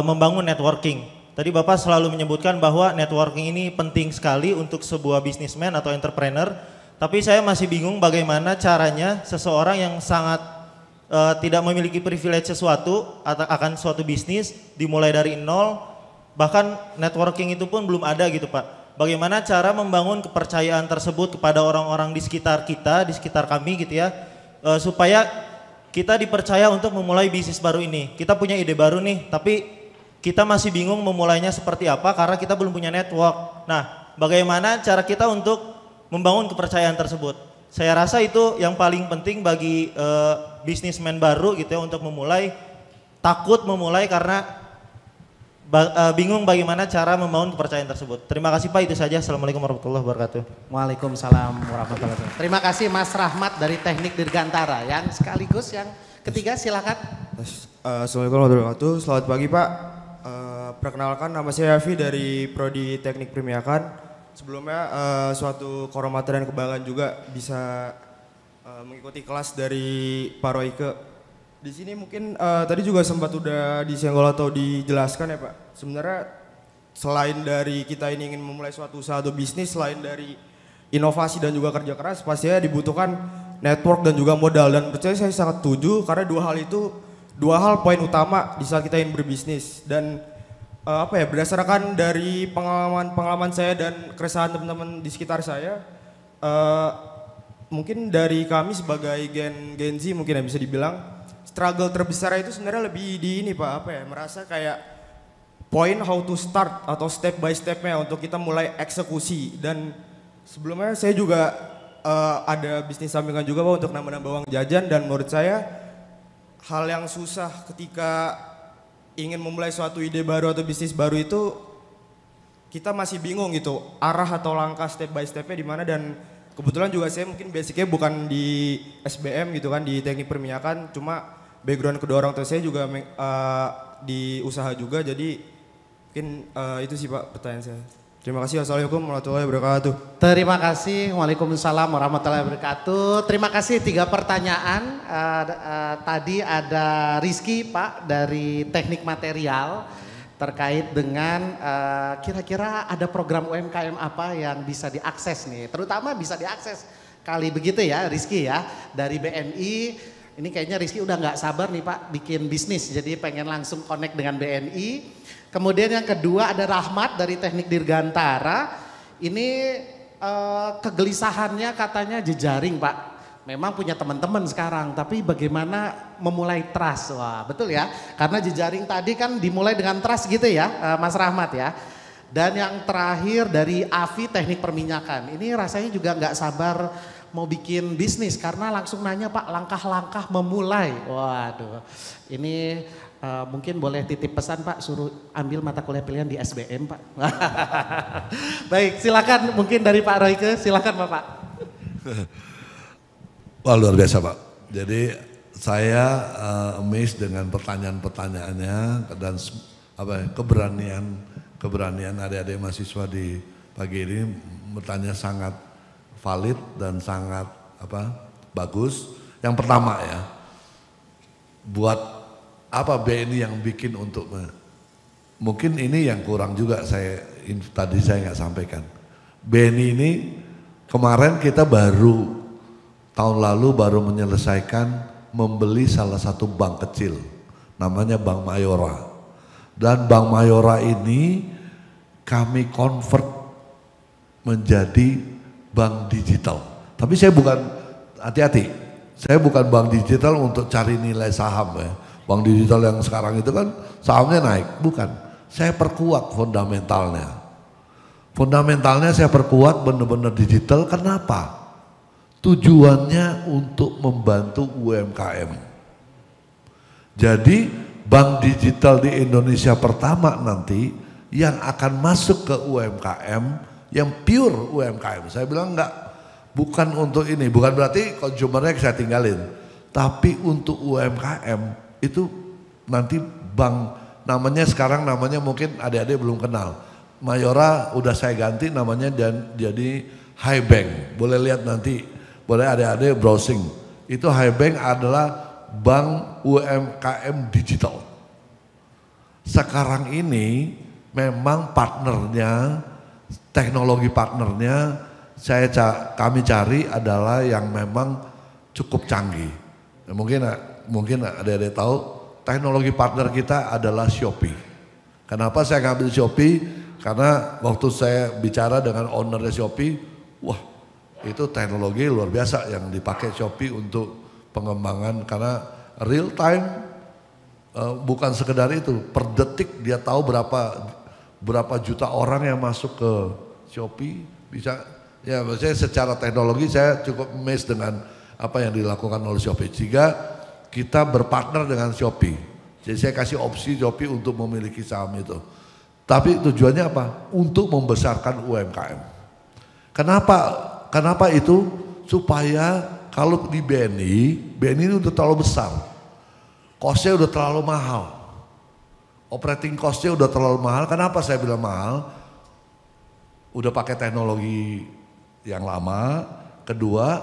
membangun networking. Tadi Bapak selalu menyebutkan bahwa networking ini penting sekali untuk sebuah bisnismen atau entrepreneur. Tapi saya masih bingung bagaimana caranya seseorang yang sangat tidak memiliki privilege sesuatu akan suatu bisnis dimulai dari nol, bahkan networking itu pun belum ada gitu Pak. Bagaimana cara membangun kepercayaan tersebut kepada orang-orang di sekitar kita, di sekitar kami gitu ya, supaya kita dipercaya untuk memulai bisnis baru ini. Kita punya ide baru nih, tapi kita masih bingung memulainya seperti apa karena kita belum punya network. Nah, bagaimana cara kita untuk membangun kepercayaan tersebut? Saya rasa itu yang paling penting bagi bisnismen baru gitu ya untuk memulai, takut memulai karena bingung bagaimana cara membangun kepercayaan tersebut. Terima kasih Pak, itu saja. Assalamualaikum warahmatullahi wabarakatuh. Waalaikumsalam warahmatullahi wabarakatuh. Terima kasih Mas Rahmat dari Teknik Dirgantara. Yang sekaligus yang ketiga silakan. Assalamualaikum warahmatullahi wabarakatuh. Selamat pagi Pak. Perkenalkan nama saya Yafi dari Prodi Teknik Permiakan. Sebelumnya suatu kehormatan dan kebanggaan juga bisa mengikuti kelas dari Pak Royke. Di sini mungkin tadi juga sempat udah disenggol atau dijelaskan ya Pak. Sebenarnya selain dari kita ini ingin memulai suatu usaha atau bisnis, selain dari inovasi dan juga kerja keras, pastinya dibutuhkan network dan juga modal. Dan percaya saya sangat setuju karena dua hal poin utama di saat kita ingin berbisnis. Dan berdasarkan dari pengalaman saya dan keresahan teman-teman di sekitar saya, mungkin dari kami sebagai Gen Z mungkin yang bisa dibilang struggle terbesar itu sebenarnya lebih di ini Pak, merasa kayak point how to start atau step by stepnya untuk kita mulai eksekusi. Dan sebelumnya saya juga ada bisnis sampingan juga Pak untuk nambah-nambah uang jajan, dan menurut saya hal yang susah ketika ingin memulai suatu ide baru atau bisnis baru itu kita masih bingung gitu arah atau langkah step by stepnya di mana. Dan kebetulan juga saya mungkin basicnya bukan di SBM gitu kan, di teknik perminyakan, cuma background kedua orang tua saya juga di usaha juga, jadi mungkin itu sih Pak pertanyaan saya. Terima kasih. Assalamualaikum warahmatullahi wabarakatuh. Terima kasih. Waalaikumsalam warahmatullahi wabarakatuh. Terima kasih. 3 pertanyaan. Tadi ada Rizky Pak dari Teknik Material terkait dengan kira-kira ada program UMKM apa yang bisa diakses nih, terutama bisa diakses kali begitu ya Rizky ya dari BNI. Ini kayaknya Rizky udah nggak sabar nih Pak bikin bisnis, jadi pengen langsung connect dengan BNI. Kemudian yang kedua ada Rahmat dari Teknik Dirgantara. Ini kegelisahannya katanya jejaring Pak. Memang punya teman-teman sekarang, tapi bagaimana memulai trust? Wah betul ya, karena jejaring tadi kan dimulai dengan trust gitu ya Mas Rahmat ya. Dan yang terakhir dari Afi Teknik Perminyakan. Ini rasanya juga nggak sabar mau bikin bisnis karena langsung nanya Pak langkah-langkah memulai. Waduh, ini mungkin boleh titip pesan Pak, suruh ambil mata kuliah pilihan di SBM Pak. Baik, silakan mungkin dari Pak Royke, silakan Bapak. Wah luar biasa Pak. Jadi saya amazed dengan pertanyaan-pertanyaannya dan keberanian adik-adik mahasiswa di pagi ini bertanya sangat valid dan sangat bagus. Yang pertama ya, buat apa BNI yang bikin untuk mungkin ini yang kurang juga tadi saya nggak sampaikan. BNI ini Kemarin kita tahun lalu baru menyelesaikan membeli salah satu bank kecil, namanya Bank Mayora. Dan Bank Mayora ini kami convert menjadi bank digital. Tapi saya bukan, hati-hati, saya bukan bank digital untuk cari nilai saham ya. Bank digital yang sekarang itu kan sahamnya naik, bukan. Saya perkuat fundamentalnya. Fundamentalnya saya perkuat benar-benar digital, kenapa? Tujuannya untuk membantu UMKM. Jadi bank digital di Indonesia pertama nanti yang akan masuk ke UMKM, yang pure UMKM. Saya bilang enggak, bukan untuk ini, bukan berarti konsumernya saya tinggalin. Tapi untuk UMKM itu nanti bank, namanya sekarang namanya mungkin adik-adik belum kenal. Mayora udah saya ganti namanya dan jadi Hibank. Boleh lihat nanti, boleh adik-adik browsing. Itu Hibank adalah bank UMKM digital. Sekarang ini memang partnernya, teknologi partnernya kami cari adalah yang memang cukup canggih. Mungkin adik-adik tahu teknologi partner kita adalah Shopee. Kenapa saya ngambil Shopee? Karena waktu saya bicara dengan ownernya Shopee, wah itu teknologi luar biasa yang dipakai Shopee untuk pengembangan, karena real time, bukan sekedar itu, per detik dia tahu berapa juta orang yang masuk ke Shopee, bisa ya maksudnya secara teknologi saya cukup amazed dengan apa yang dilakukan oleh Shopee, sehingga kita berpartner dengan Shopee. Jadi saya kasih opsi Shopee untuk memiliki saham itu. Tapi tujuannya apa? Untuk membesarkan UMKM. Kenapa itu? Supaya kalau di BNI ini udah terlalu besar. Cost-nya udah terlalu mahal. Operating cost-nya udah terlalu mahal. Kenapa saya bilang mahal? Udah pakai teknologi yang lama. Kedua,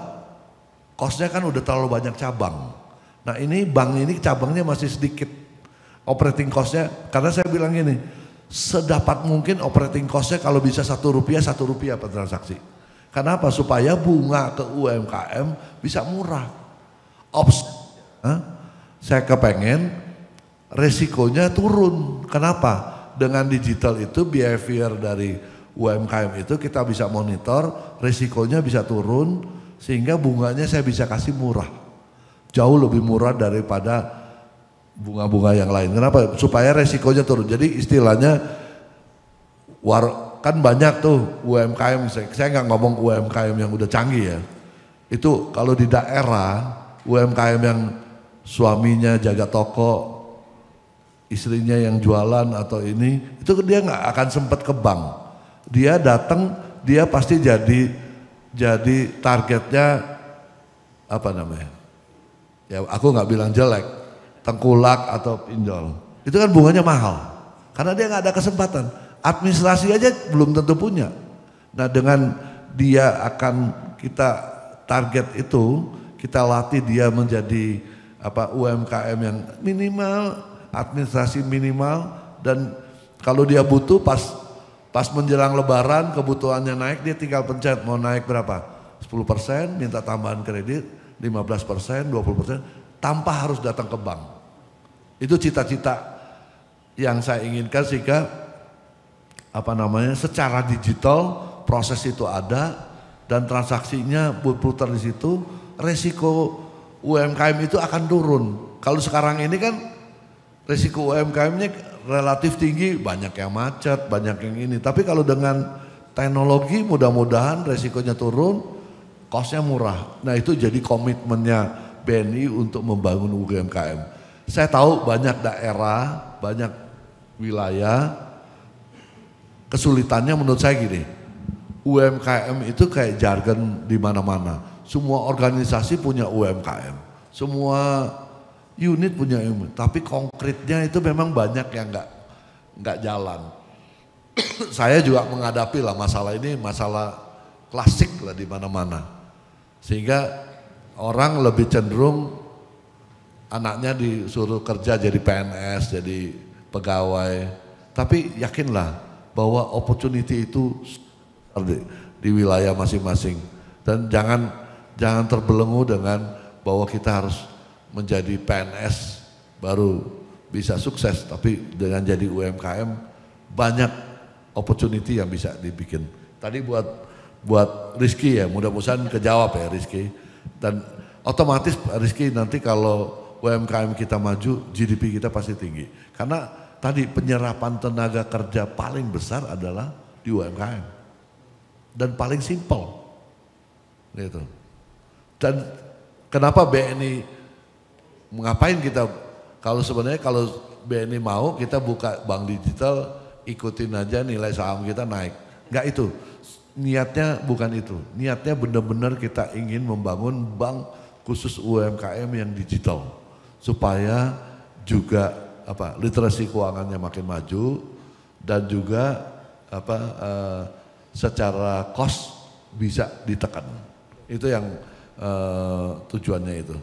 cost-nya kan udah terlalu banyak cabang. Nah ini bank ini cabangnya masih sedikit. Operating cost-nya, karena saya bilang gini, sedapat mungkin operating cost-nya kalau bisa Rp1 per transaksi. Kenapa? Supaya bunga ke UMKM bisa murah. Saya kepengen resikonya turun. Kenapa? Dengan digital itu behavior dari UMKM itu kita bisa monitor, resikonya bisa turun sehingga bunganya saya bisa kasih murah. Jauh lebih murah daripada bunga-bunga yang lain. Kenapa? Supaya resikonya turun. Jadi istilahnya kan banyak tuh UMKM, saya nggak ngomong UMKM yang udah canggih ya. Itu kalau di daerah UMKM yang suaminya jaga toko, istrinya yang jualan atau ini, itu dia nggak akan sempat ke bank. Dia datang, dia pasti jadi targetnya apa namanya? Ya aku nggak bilang jelek, tengkulak atau pinjol. Itu kan bunganya mahal, karena dia nggak ada kesempatan. Administrasi aja belum tentu punya. Nah dengan dia akan kita target itu, kita latih dia menjadi UMKM yang minimal, administrasi minimal, dan kalau dia butuh pas menjelang lebaran kebutuhannya naik, dia tinggal pencet mau naik berapa, 10%, minta tambahan kredit, 15%, 20%, tanpa harus datang ke bank. Itu cita-cita yang saya inginkan sehingga secara digital proses itu ada dan transaksinya berputar di situ, resiko UMKM itu akan turun. Kalau sekarang ini kan resiko UMKM-nya relatif tinggi, banyak yang macet, banyak yang ini. Tapi kalau dengan teknologi mudah-mudahan resikonya turun, cost-nya murah. Nah itu jadi komitmennya BNI untuk membangun UMKM. Saya tahu banyak daerah, banyak wilayah, kesulitannya menurut saya gini, UMKM itu kayak jargon di mana-mana. Semua organisasi punya UMKM, semua unit punya UMKM, tapi konkretnya itu memang banyak yang nggak jalan. Saya juga menghadapi lah masalah ini, masalah klasik lah di mana-mana. Sehingga orang lebih cenderung anaknya disuruh kerja jadi PNS, jadi pegawai. Tapi yakinlah bahwa opportunity itu di wilayah masing-masing. Dan jangan terbelenggu dengan bahwa kita harus menjadi PNS baru bisa sukses, tapi dengan jadi UMKM banyak opportunity yang bisa dibikin. Tadi buat Rizky ya, mudah-mudahan kejawab ya Rizky. Dan otomatis Rizky nanti kalau UMKM kita maju, GDP kita pasti tinggi. Karena tadi penyerapan tenaga kerja paling besar adalah di UMKM. Dan paling simpel. Gitu. Dan kenapa BNI, ngapain kita, kalau sebenarnya kalau BNI mau kita buka bank digital, ikutin aja nilai saham kita naik. Enggak itu, niatnya bukan itu. Niatnya benar-benar kita ingin membangun bank khusus UMKM yang digital. Supaya juga literasi keuangannya makin maju dan juga secara cost bisa ditekan. Itu yang tujuannya itu.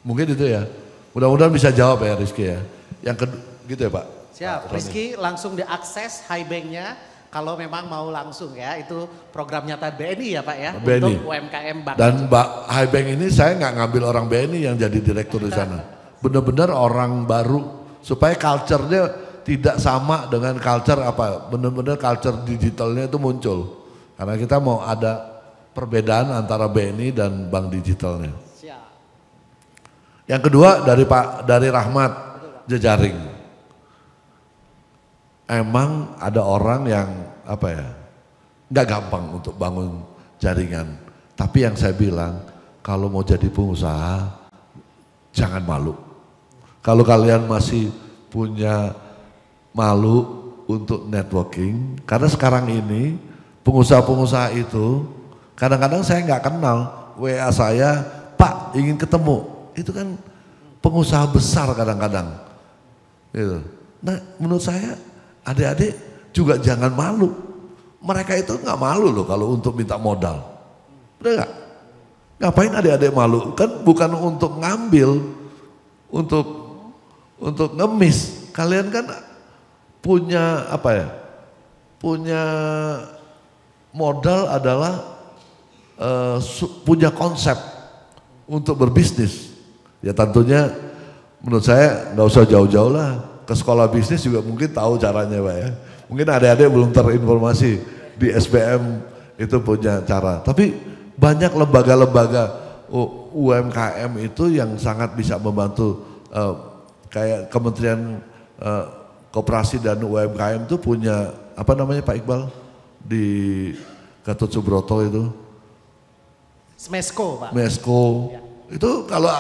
Mungkin itu ya. Mudah-mudahan bisa jawab ya Rizky ya. Yang kedua gitu ya Pak. Siap, Rizky langsung diakses HiBank-nya kalau memang mau langsung ya. Itu program nyata BNI ya Pak ya. BNI. Untuk UMKM Bank. Dan HiBank ini saya nggak ngambil orang BNI yang jadi direktur di sana. Benar-benar orang baru supaya culture-nya tidak sama dengan culture benar-benar culture digitalnya itu muncul. Karena kita mau ada perbedaan antara BNI dan bank digitalnya. Siap. Yang kedua dari Rahmat Jejaring. Emang ada orang yang nggak gampang untuk bangun jaringan. Tapi yang saya bilang kalau mau jadi pengusaha jangan malu. Kalau kalian masih punya malu untuk networking, karena sekarang ini pengusaha-pengusaha itu kadang-kadang saya nggak kenal, WA saya, Pak ingin ketemu, itu kan pengusaha besar kadang-kadang. Gitu. Nah menurut saya adik-adik juga jangan malu, mereka itu nggak malu loh kalau untuk minta modal, udah nggak? Ngapain adik-adik malu? Kan bukan untuk ngambil, untuk ngemis. Kalian kan punya punya modal adalah punya konsep untuk berbisnis. Ya tentunya menurut saya nggak usah jauh-jauh lah, ke sekolah bisnis juga mungkin tahu caranya Pak ya. Mungkin adik-adik belum terinformasi di SBM itu punya cara. Tapi banyak lembaga-lembaga UMKM itu yang sangat bisa membantu, kayak Kementerian Koperasi dan UMKM itu punya Pak Iqbal di Gatot Subroto itu. Smesko Pak. Smesko. Ya. Itu kalau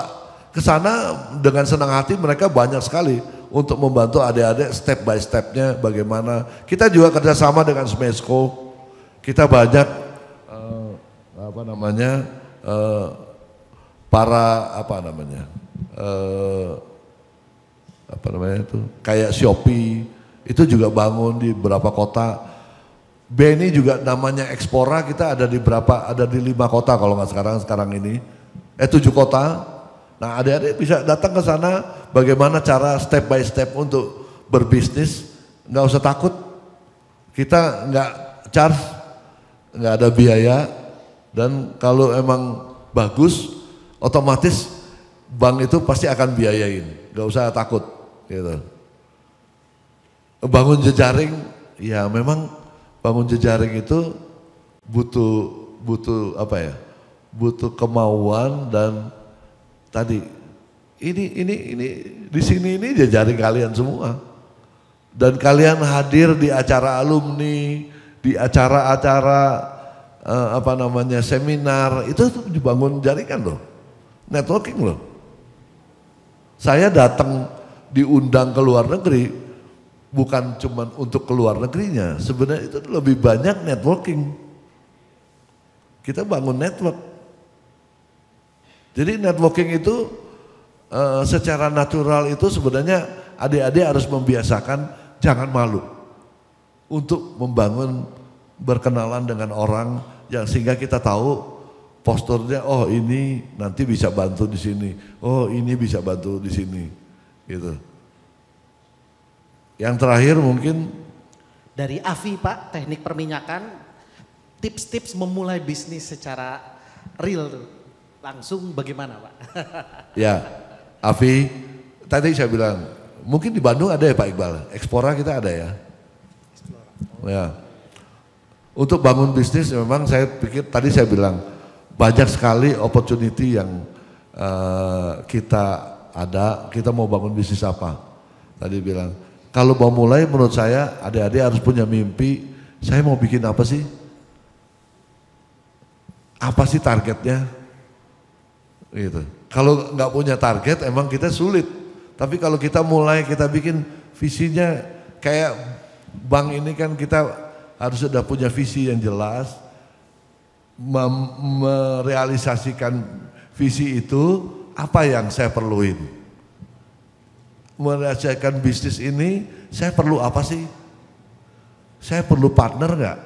ke sana dengan senang hati mereka banyak sekali untuk membantu adik-adik step by stepnya bagaimana. Kita juga kerjasama dengan Smesko. Kita banyak kayak Shopee itu juga bangun di beberapa kota. BNI juga namanya Ekspora, kita ada di 5 kota kalau nggak sekarang ini, 7 kota. Nah adik-adik bisa datang ke sana, bagaimana cara step by step untuk berbisnis, nggak usah takut, kita nggak charge, nggak ada biaya, dan kalau emang bagus, otomatis bank itu pasti akan biayain, nggak usah takut, gitu. Bangun jejaring, ya memang bangun jejaring itu butuh kemauan dan tadi ini di sini ini jejaring kalian semua dan kalian hadir di acara alumni, di acara-acara seminar itu dibangun jaringan loh, networking loh. Saya datang diundang ke luar negeri bukan cuma untuk keluar negerinya, sebenarnya itu lebih banyak networking. Kita bangun network. Jadi networking itu secara natural itu sebenarnya adik-adik harus membiasakan jangan malu untuk membangun berkenalan dengan orang yang sehingga kita tahu posturnya, oh ini nanti bisa bantu di sini, oh ini bisa bantu di sini, gitu. Yang terakhir mungkin dari AFI Pak, teknik perminyakan, tips-tips memulai bisnis secara real tuh. Langsung bagaimana Pak? Ya, Afi, tadi saya bilang, mungkin di Bandung ada ya Pak Iqbal, Explora kita ada ya. Ya. Untuk bangun bisnis memang saya pikir, tadi saya bilang, banyak sekali opportunity yang kita ada, kita mau bangun bisnis apa. Tadi bilang, kalau mau mulai menurut saya adik-adik harus punya mimpi, saya mau bikin apa sih? Apa sih targetnya? Gitu. Kalau nggak punya target emang kita sulit. Tapi kalau kita mulai, kita bikin visinya kayak bank ini kan kita harus sudah punya visi yang jelas, merealisasikan visi itu apa yang saya perluin. Merealisasikan bisnis ini saya perlu apa sih? Saya perlu partner nggak?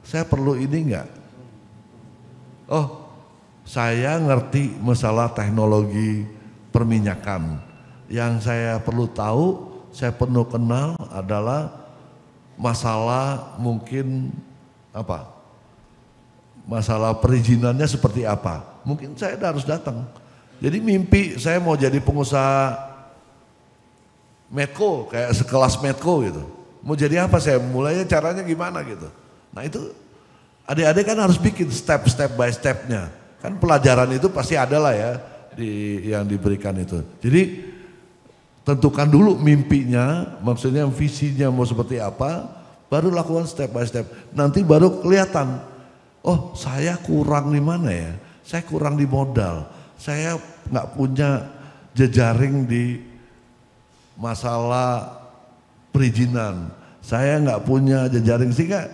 Saya perlu ini nggak? Oh, saya ngerti masalah teknologi perminyakan. Yang saya perlu tahu, saya perlu kenal adalah masalah mungkin apa? Masalah perizinannya seperti apa? Mungkin saya harus datang. Jadi mimpi saya mau jadi pengusaha Medco, kayak sekelas Medco gitu. Mau jadi apa saya? Mulainya caranya gimana gitu. Nah itu adik-adik kan harus bikin step by stepnya. Kan pelajaran itu pasti ada lah ya yang diberikan itu. Jadi tentukan dulu mimpinya, maksudnya visinya mau seperti apa, baru lakukan step by step. Nanti baru kelihatan, oh saya kurang di mana ya? Saya kurang di modal, saya nggak punya jejaring di masalah perizinan, saya nggak punya jejaring, sehingga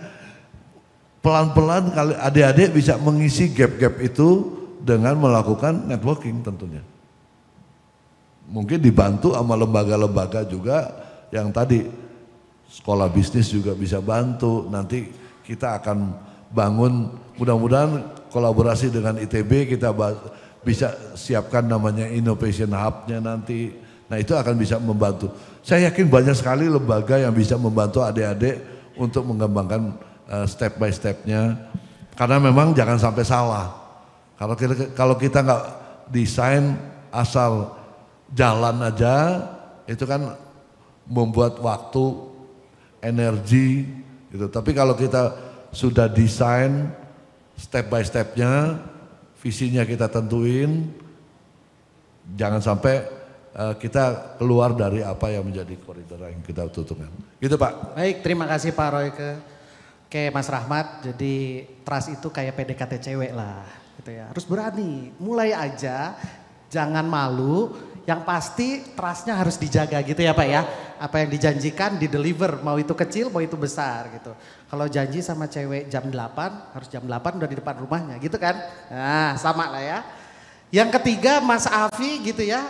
pelan-pelan kali adik-adik bisa mengisi gap-gap itu dengan melakukan networking tentunya. Mungkin dibantu sama lembaga-lembaga juga yang tadi sekolah bisnis juga bisa bantu. Nanti kita akan bangun, mudah-mudahan kolaborasi dengan ITB kita bisa siapkan namanya Innovation Hub-nya nanti. Nah itu akan bisa membantu. Saya yakin banyak sekali lembaga yang bisa membantu adik-adik untuk mengembangkan step by stepnya. Karena memang jangan sampai salah. Kalau kita nggak desain asal jalan aja, itu kan membuat waktu, energi gitu. Tapi kalau kita sudah desain step by stepnya, visinya kita tentuin, jangan sampai kita keluar dari apa yang menjadi koridor yang kita tentukan. Gitu Pak. Baik, terima kasih Pak Royke. Oke Mas Rahmat, jadi trust itu kayak PDKT cewek lah gitu ya. Harus berani, mulai aja, jangan malu. Yang pasti trustnya harus dijaga gitu ya Pak ya. Apa yang dijanjikan di-deliver, mau itu kecil mau itu besar gitu. Kalau janji sama cewek jam 8, harus jam 8 udah di depan rumahnya gitu kan. Nah sama lah ya. Yang ketiga Mas Afi gitu ya,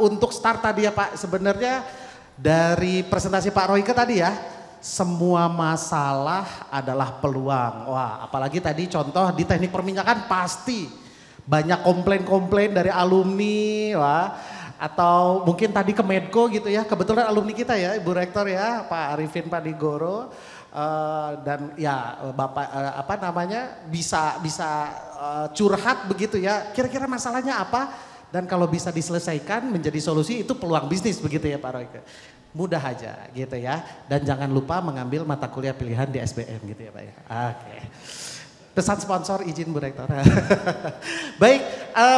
untuk start tadi ya Pak, sebenarnya dari presentasi Pak Royke tadi ya, semua masalah adalah peluang. Wah apalagi tadi contoh di teknik perminyakan pasti banyak komplain-komplain dari alumni, wah. Atau mungkin tadi ke Medco gitu ya, kebetulan alumni kita ya Ibu Rektor ya, Pak Arifin Pak Digoro, dan ya Bapak apa namanya bisa curhat begitu ya, kira-kira masalahnya apa, dan kalau bisa diselesaikan menjadi solusi itu peluang bisnis begitu ya Pak Royke. Mudah aja gitu ya, dan jangan lupa mengambil mata kuliah pilihan di SBM gitu ya Pak ya. Oke. Pesan sponsor izin Bu Rektor. Baik,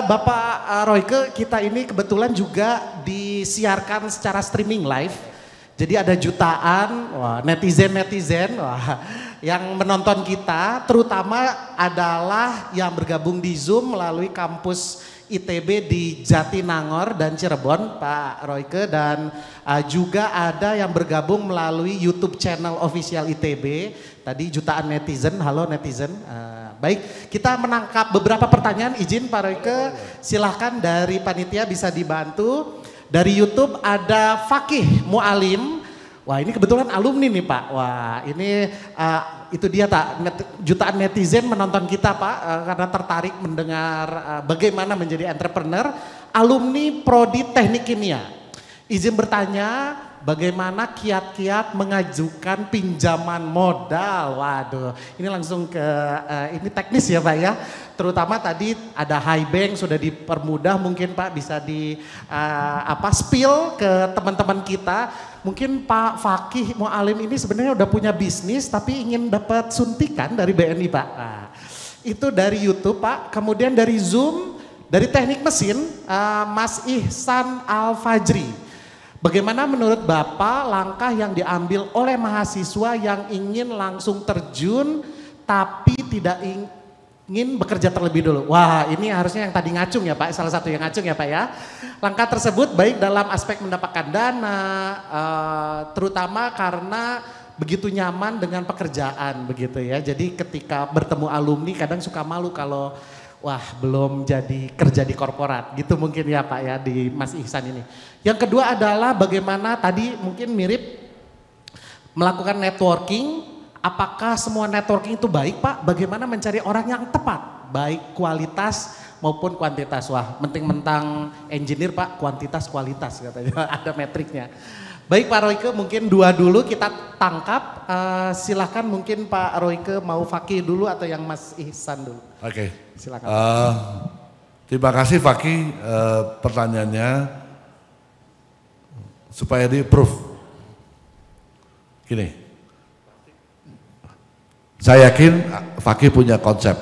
Bapak Royke, kita ini kebetulan juga disiarkan secara streaming live. Jadi ada jutaan netizen yang menonton kita, terutama adalah yang bergabung di Zoom melalui kampus ITB di Jatinangor dan Cirebon, Pak Royke, dan juga ada yang bergabung melalui YouTube channel official ITB. Tadi jutaan netizen, halo netizen. Baik, kita menangkap beberapa pertanyaan, izin Pak Royke, silahkan dari panitia bisa dibantu. Dari YouTube ada Fakih Mualim. Wah ini kebetulan alumni nih Pak. Wah ini itu dia jutaan netizen menonton kita Pak karena tertarik mendengar bagaimana menjadi entrepreneur. Alumni Prodi Teknik Kimia. Izin bertanya, bagaimana kiat-kiat mengajukan pinjaman modal. Waduh, ini langsung ke ini teknis ya Pak ya. Terutama tadi ada high bank sudah dipermudah, mungkin Pak bisa di spill ke teman-teman kita. Mungkin Pak Fakih Mualim ini sebenarnya udah punya bisnis tapi ingin dapat suntikan dari BNI Pak. Nah, itu dari YouTube Pak, kemudian dari Zoom, dari teknik mesin Mas Ihsan Al-Fajri. Bagaimana menurut Bapak langkah yang diambil oleh mahasiswa yang ingin langsung terjun tapi tidak ingin bekerja terlebih dulu? Wah, ini harusnya yang tadi ngacung ya Pak, salah satu yang ngacung ya Pak ya. Langkah tersebut baik dalam aspek mendapatkan dana, terutama karena begitu nyaman dengan pekerjaan begitu ya. Jadi ketika bertemu alumni kadang suka malu kalau wah belum jadi kerja di korporat gitu mungkin ya Pak ya di Mas Ihsan ini. Yang kedua adalah bagaimana tadi mungkin mirip melakukan networking. Apakah semua networking itu baik Pak? Bagaimana mencari orang yang tepat? Baik kualitas maupun kuantitas. Wah mentang-mentang engineer Pak, kuantitas kualitas katanya ada metriknya. Baik Pak Royke, mungkin dua dulu kita tangkap. Silahkan mungkin Pak Royke mau Fakih dulu atau yang Mas Ihsan dulu. Oke. Silakan. Terima kasih Fakih pertanyaannya supaya di-approve. Gini, saya yakin Fakih punya konsep,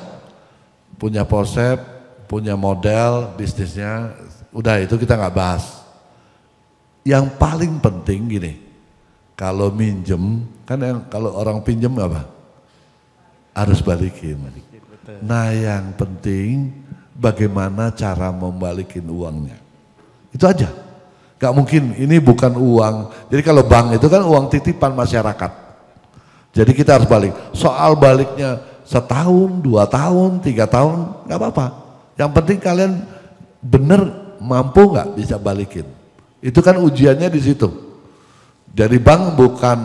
punya model bisnisnya. Udah itu kita nggak bahas. Yang paling penting gini, kalau minjem, kan kalau orang pinjem apa? Harus balikin. Nah yang penting bagaimana cara membalikin uangnya. Itu aja. Gak mungkin, ini bukan uang. Jadi kalau bank itu kan uang titipan masyarakat. Jadi kita harus balik. Soal baliknya setahun, 2 tahun, 3 tahun, gak apa-apa. Yang penting kalian bener mampu gak bisa balikin. Itu kan ujiannya di situ. Jadi bank bukan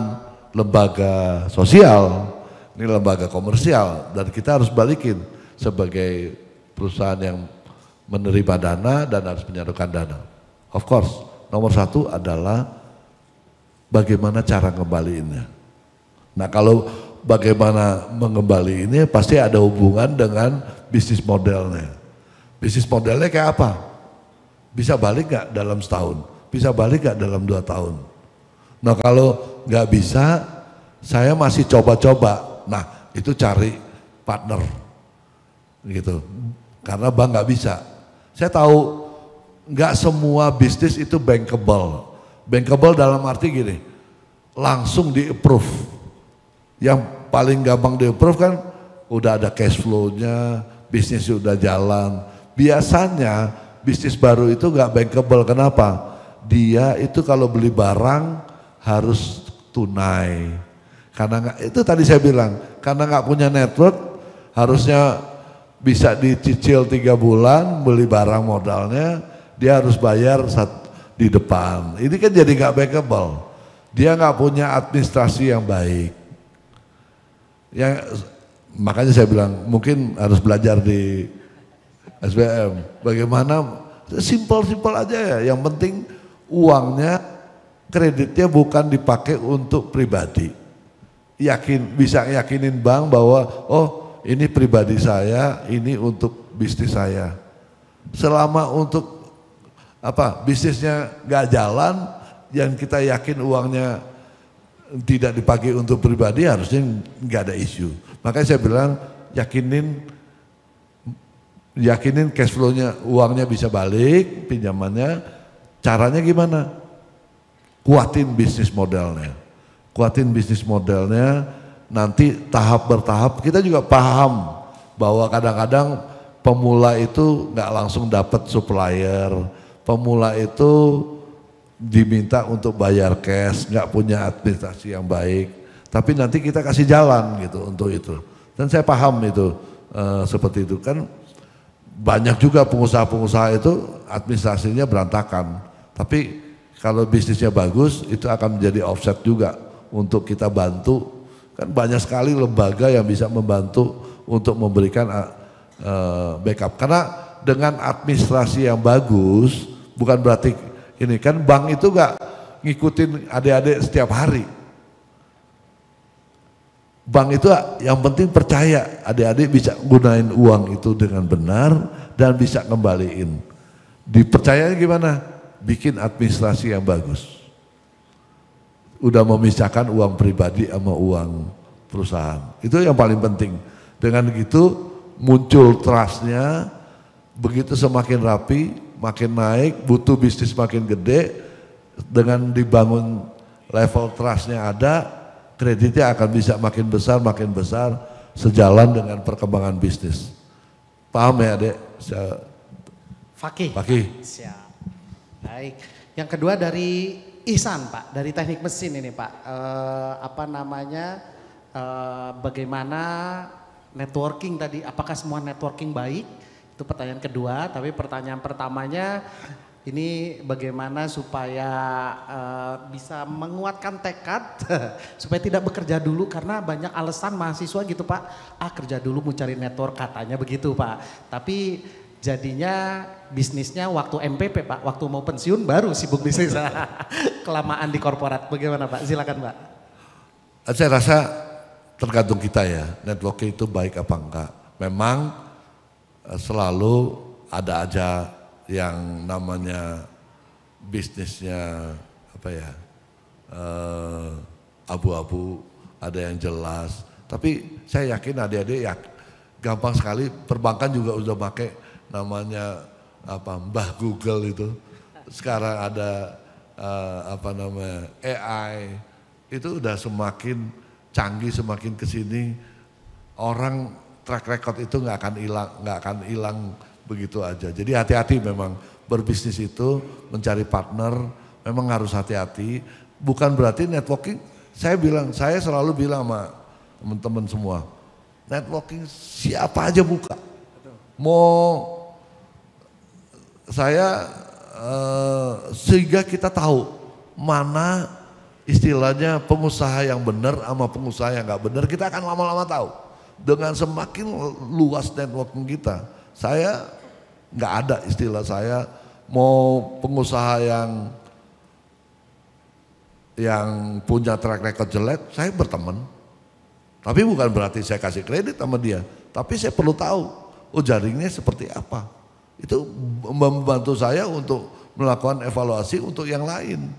lembaga sosial, ini lembaga komersial dan kita harus balikin sebagai perusahaan yang menerima dana dan harus menyalurkan dana. Of course, nomor 1 adalah bagaimana cara ngembaliinnya. Nah kalau bagaimana mengembaliinnya pasti ada hubungan dengan bisnis modelnya. Bisnis modelnya kayak apa? Bisa balik gak dalam setahun? Bisa balik gak dalam 2 tahun? Nah kalau nggak bisa, saya masih coba-coba. Nah itu cari partner, gitu. Karena bank nggak bisa. Saya tahu nggak semua bisnis itu bankable. Bankable dalam arti gini, langsung di-approve. Yang paling gampang di-approve kan udah ada cash flow-nya, bisnis udah jalan. Biasanya bisnis baru itu nggak bankable. Kenapa? Dia itu kalau beli barang harus tunai. Karena itu tadi saya bilang, karena nggak punya network, harusnya bisa dicicil 3 bulan, beli barang modalnya, dia harus bayar di depan. Ini kan jadi nggak bankable. Dia nggak punya administrasi yang baik. Makanya saya bilang mungkin harus belajar di SBM. Bagaimana simple aja ya. Yang penting uangnya, kreditnya bukan dipakai untuk pribadi. Bisa yakinin bank bahwa oh ini pribadi saya, ini untuk bisnis saya. Selama untuk bisnisnya nggak jalan, yang kita yakin uangnya tidak dipakai untuk pribadi, harusnya nggak ada isu. Makanya saya bilang yakinin cash flow-nya, uangnya bisa balik, pinjamannya. Caranya gimana? Kuatin bisnis modelnya. Nanti tahap bertahap. Kita juga paham bahwa kadang-kadang pemula itu nggak langsung dapat supplier. Pemula itu diminta untuk bayar cash, nggak punya administrasi yang baik. Tapi nanti kita kasih jalan gitu untuk itu. Dan saya paham itu seperti itu kan. Banyak juga pengusaha-pengusaha itu administrasinya berantakan. Tapi kalau bisnisnya bagus itu akan menjadi offset juga untuk kita bantu. Kan banyak sekali lembaga yang bisa membantu untuk memberikan backup. Karena dengan administrasi yang bagus, bukan berarti ini kan bank itu ngikutin adik-adik setiap hari. Bank itu yang penting percaya adik-adik bisa gunain uang itu dengan benar dan bisa kembaliin. Dipercaya gimana? Bikin administrasi yang bagus. Udah memisahkan uang pribadi sama uang perusahaan. Itu yang paling penting. Dengan gitu muncul trustnya, begitu semakin rapi, makin naik, butuh bisnis makin gede, dengan dibangun level trustnya ada, kreditnya akan bisa makin besar, sejalan dengan perkembangan bisnis. Paham ya Dek? Fakih. Siap. Baik. Yang kedua dari Ihsan Pak, dari teknik mesin ini Pak. Bagaimana networking tadi, apakah semua networking baik? Itu pertanyaan kedua, tapi pertanyaan pertamanya ini bagaimana supaya bisa menguatkan tekad supaya tidak bekerja dulu, karena banyak alasan mahasiswa gitu Pak, kerja dulu mau cari network katanya begitu Pak, tapi jadinya bisnisnya waktu MPP Pak, waktu mau pensiun baru sibuk bisnis. Kelamaan di korporat, bagaimana Pak? Silakan Pak. Saya rasa tergantung kita ya, networking itu baik apa enggak. Memang selalu ada aja yang namanya bisnisnya abu-abu, ada yang jelas. Tapi saya yakin adik-adik ya gampang sekali, perbankan juga udah pakai namanya Mbah Google itu. Sekarang ada AI, itu udah semakin canggih, semakin kesini orang track record itu nggak akan hilang begitu aja. Jadi hati-hati memang berbisnis itu, mencari partner memang harus hati-hati. Bukan berarti networking, saya selalu bilang sama teman-teman semua, networking siapa aja buka. Mau sehingga kita tahu mana istilahnya pengusaha yang benar sama pengusaha yang nggak benar, kita akan lama-lama tahu. Dengan semakin luas networking kita, saya nggak ada istilah saya mau pengusaha yang punya track record jelek, saya berteman. Tapi bukan berarti saya kasih kredit sama dia, tapi saya perlu tahu, jaringnya seperti apa. Itu membantu saya untuk melakukan evaluasi untuk yang lain,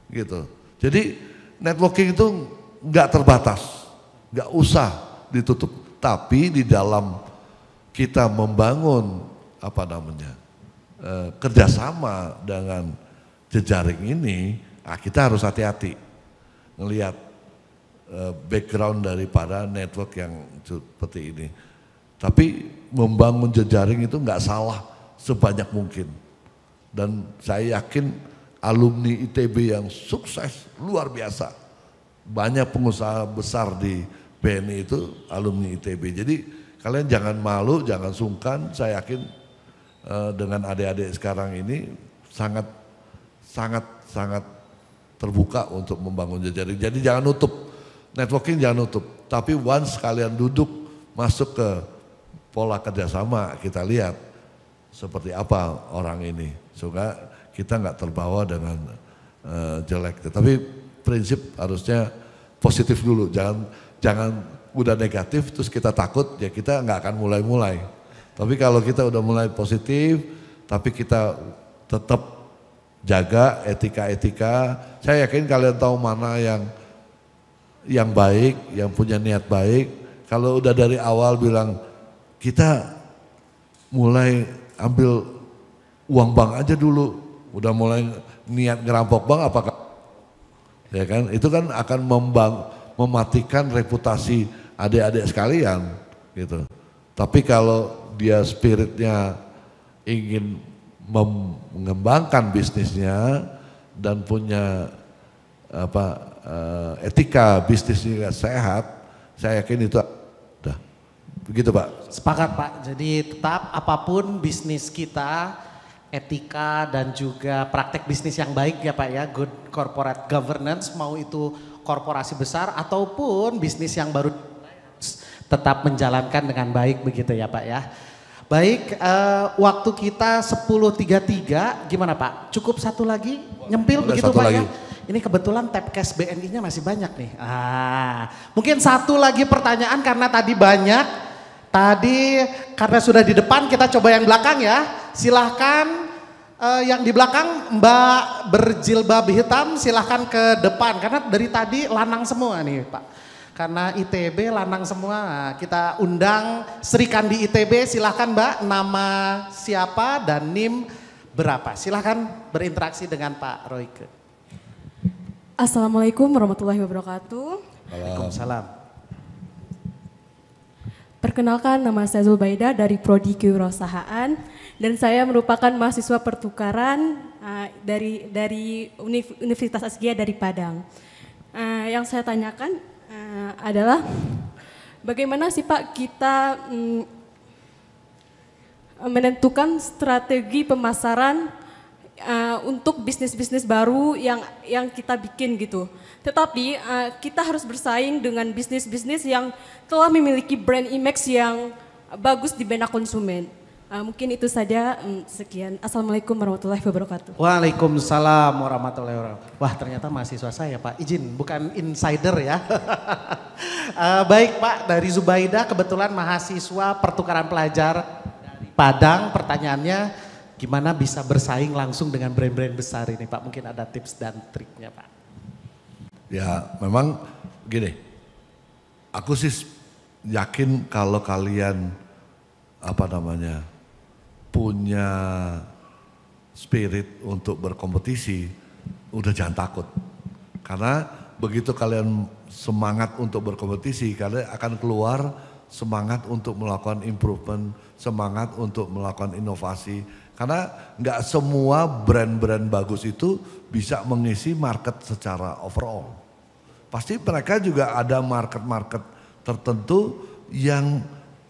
gitu. Jadi networking itu nggak terbatas, nggak usah ditutup. Tapi di dalam kita membangun kerjasama dengan jejaring ini, kita harus hati-hati ngelihat background daripada network yang seperti ini. Tapi membangun jejaring itu nggak salah sebanyak mungkin. Dan saya yakin alumni ITB yang sukses luar biasa. Banyak pengusaha besar di BNI itu alumni ITB. Jadi kalian jangan malu, jangan sungkan. Saya yakin dengan adik-adik sekarang ini sangat terbuka untuk membangun jejaring. Jadi jangan nutup, networking jangan nutup. Tapi once kalian duduk masuk ke pola kerjasama, kita lihat seperti apa orang ini. Sehingga kita nggak terbawa dengan jelek. Tapi prinsip harusnya positif dulu, jangan udah negatif terus kita takut, ya kita nggak akan mulai. Tapi kalau kita udah mulai positif, tapi kita tetap jaga etika-etika, saya yakin kalian tahu mana yang baik, yang punya niat baik. Kalau udah dari awal bilang kita mulai ambil uang bank aja dulu, udah mulai niat ngerampok bank, apakah ya kan? Itu kan akan mematikan reputasi adik-adik sekalian gitu. Tapi kalau dia spiritnya ingin mengembangkan bisnisnya dan punya etika bisnisnya sehat, saya yakin itu udah. Begitu Pak. Sepakat Pak, jadi tetap apapun bisnis kita, etika dan juga praktek bisnis yang baik ya Pak ya, good corporate governance, mau itu korporasi besar ataupun bisnis yang baru, tetap menjalankan dengan baik begitu ya Pak ya. Baik, waktu kita 10.33, gimana Pak? Cukup satu lagi, nyempil udah begitu satu Pak lagi. ya? Ini kebetulan tap cash BNI-nya masih banyak nih. Mungkin satu lagi pertanyaan karena tadi banyak. Tadi karena sudah di depan kita coba yang belakang ya. Silahkan yang di belakang Mbak berjilbab hitam silahkan ke depan. Karena dari tadi lanang semua nih Pak. Karena ITB lanang semua, kita undang Sri Kandi ITB, silahkan Mbak, nama siapa dan NIM berapa? Silahkan berinteraksi dengan Pak Royke. Assalamualaikum warahmatullahi wabarakatuh. Waalaikumsalam. Perkenalkan, nama saya Zulbaida dari Prodi Kewirausahaan dan saya merupakan mahasiswa pertukaran dari Universitas Asgia dari Padang. Yang saya tanyakan adalah bagaimana sih Pak kita menentukan strategi pemasaran untuk bisnis-bisnis baru yang kita bikin gitu. Tetapi kita harus bersaing dengan bisnis-bisnis yang telah memiliki brand image yang bagus di benak konsumen. Mungkin itu saja, sekian. Assalamualaikum warahmatullahi wabarakatuh. Waalaikumsalam warahmatullahi wabarakatuh. Wah ternyata mahasiswa saya Pak, izin bukan insider ya. Baik Pak, dari Zubaida kebetulan mahasiswa pertukaran pelajar dari Padang. Pertanyaannya gimana bisa bersaing langsung dengan brand-brand besar ini Pak? Mungkin ada tips dan triknya Pak. Ya memang gini, aku sih yakin kalau kalian punya spirit untuk berkompetisi, udah jangan takut. Karena begitu kalian semangat untuk berkompetisi, kalian akan keluar semangat untuk melakukan improvement, semangat untuk melakukan inovasi. Karena nggak semua brand-brand bagus itu bisa mengisi market secara overall. Pasti mereka juga ada market-market tertentu yang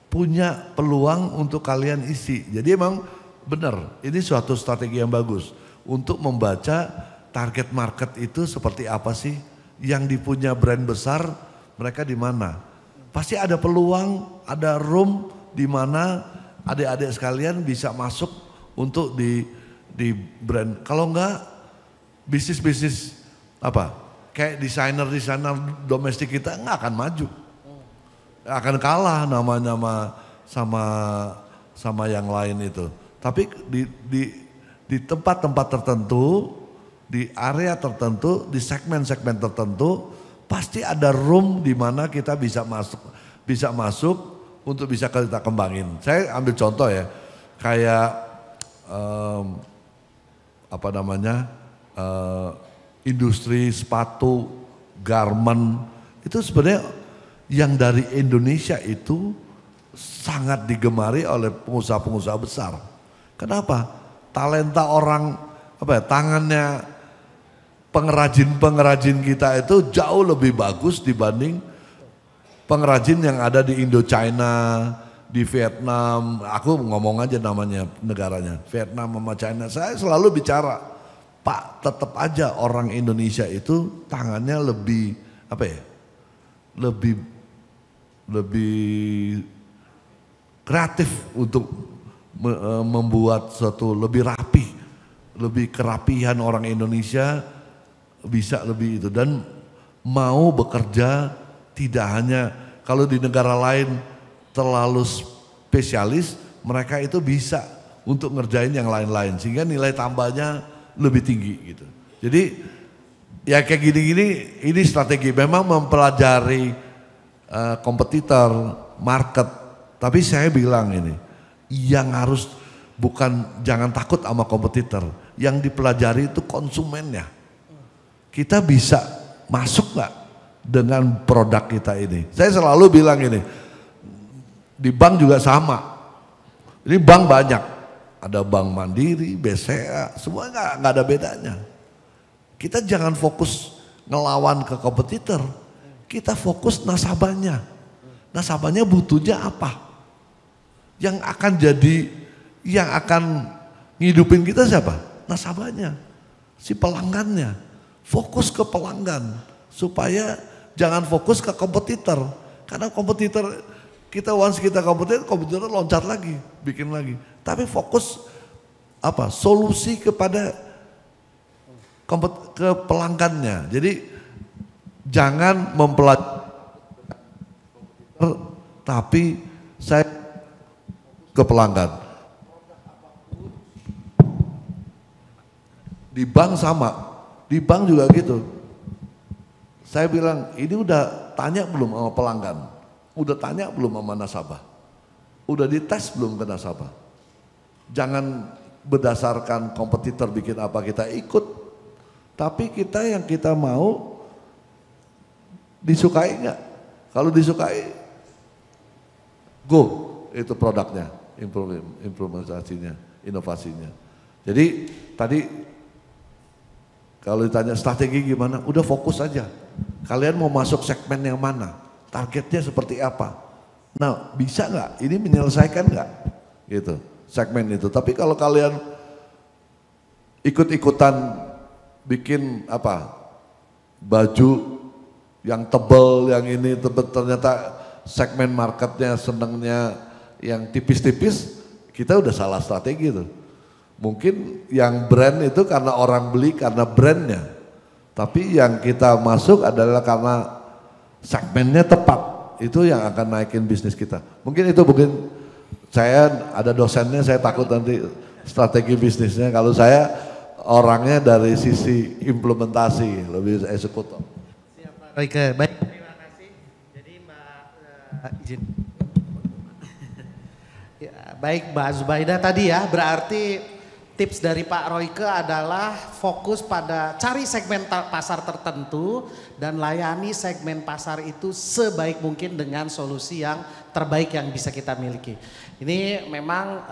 punya peluang untuk kalian isi. Jadi emang benar, ini suatu strategi yang bagus untuk membaca target market itu seperti apa sih, yang dipunya brand besar mereka di mana. Pasti ada peluang, ada room di mana adik-adik sekalian bisa masuk untuk di brand. Kalau enggak bisnis-bisnis kayak desainer domestik kita enggak akan maju. Akan kalah nama-nama sama yang lain itu. Tapi di tempat-tempat tertentu, di area tertentu, di segmen-segmen tertentu, pasti ada room di mana kita bisa masuk untuk bisa kita kembangin. Saya ambil contoh ya, kayak industri sepatu, garment, itu sebenarnya yang dari Indonesia itu sangat digemari oleh pengusaha-pengusaha besar. Kenapa? Talenta orang, tangannya pengrajin-pengrajin kita itu jauh lebih bagus dibanding pengrajin yang ada di Indochina, di Vietnam. Aku ngomong aja namanya negaranya, Vietnam sama China. Saya selalu bicara, Pak, tetap aja orang Indonesia itu tangannya lebih lebih kreatif untuk membuat sesuatu lebih rapi, lebih kerapihan orang Indonesia bisa lebih itu, dan mau bekerja tidak hanya kalau di negara lain terlalu spesialis, mereka itu bisa untuk ngerjain yang lain-lain sehingga nilai tambahnya lebih tinggi gitu. Jadi ya kayak gini-gini, ini strategi memang mempelajari kompetitor, market. Tapi saya bilang ini, yang harus jangan takut sama kompetitor. Yang dipelajari itu konsumennya. Kita bisa masuk nggak dengan produk kita ini? Saya selalu bilang ini, di bank juga sama. Ini bank banyak, ada Bank Mandiri, BCA, semua nggak ada bedanya. Kita jangan fokus ngelawan ke kompetitor. Kita fokus nasabahnya. Nasabahnya butuhnya apa? Yang akan ngidupin kita siapa? Nasabahnya, si pelanggannya. Fokus ke pelanggan supaya jangan fokus ke kompetitor. Karena kompetitor once kita kompetitor loncat lagi, bikin lagi. Tapi fokus solusi kepada ke pelanggannya. Jadi jangan mempelajari tapi saya ke pelanggan. Di bank sama, di bank juga gitu. Saya bilang, ini udah tanya belum sama pelanggan? Udah tanya belum sama nasabah? Udah dites belum ke nasabah? Jangan berdasarkan kompetitor bikin apa kita ikut. Tapi kita yang kita mau disukai enggak? Kalau disukai, go, itu produknya, implementasinya, inovasinya. Jadi tadi kalau ditanya strategi gimana, udah fokus aja. Kalian mau masuk segmen yang mana? Targetnya seperti apa? Nah, bisa nggak? Ini menyelesaikan nggak? Gitu, segmen itu. Tapi kalau kalian ikut-ikutan bikin apa? Baju yang tebel, yang ini ternyata segmen marketnya senangnya yang tipis-tipis, kita udah salah strategi tuh. Mungkin yang brand itu karena orang beli karena brandnya, tapi yang kita masuk adalah karena segmennya tepat, itu yang akan naikin bisnis kita. Mungkin saya ada dosennya, saya takut nanti strategi bisnisnya, kalau saya orangnya dari sisi implementasi, lebih eksekutor. Siap Pak Royke, baik, terima kasih. Jadi Mbak izin. Ya, baik Mbak Zubaida tadi ya, berarti tips dari Pak Royke adalah fokus pada cari segmen pasar tertentu dan layani segmen pasar itu sebaik mungkin dengan solusi yang terbaik yang bisa kita miliki. Ini memang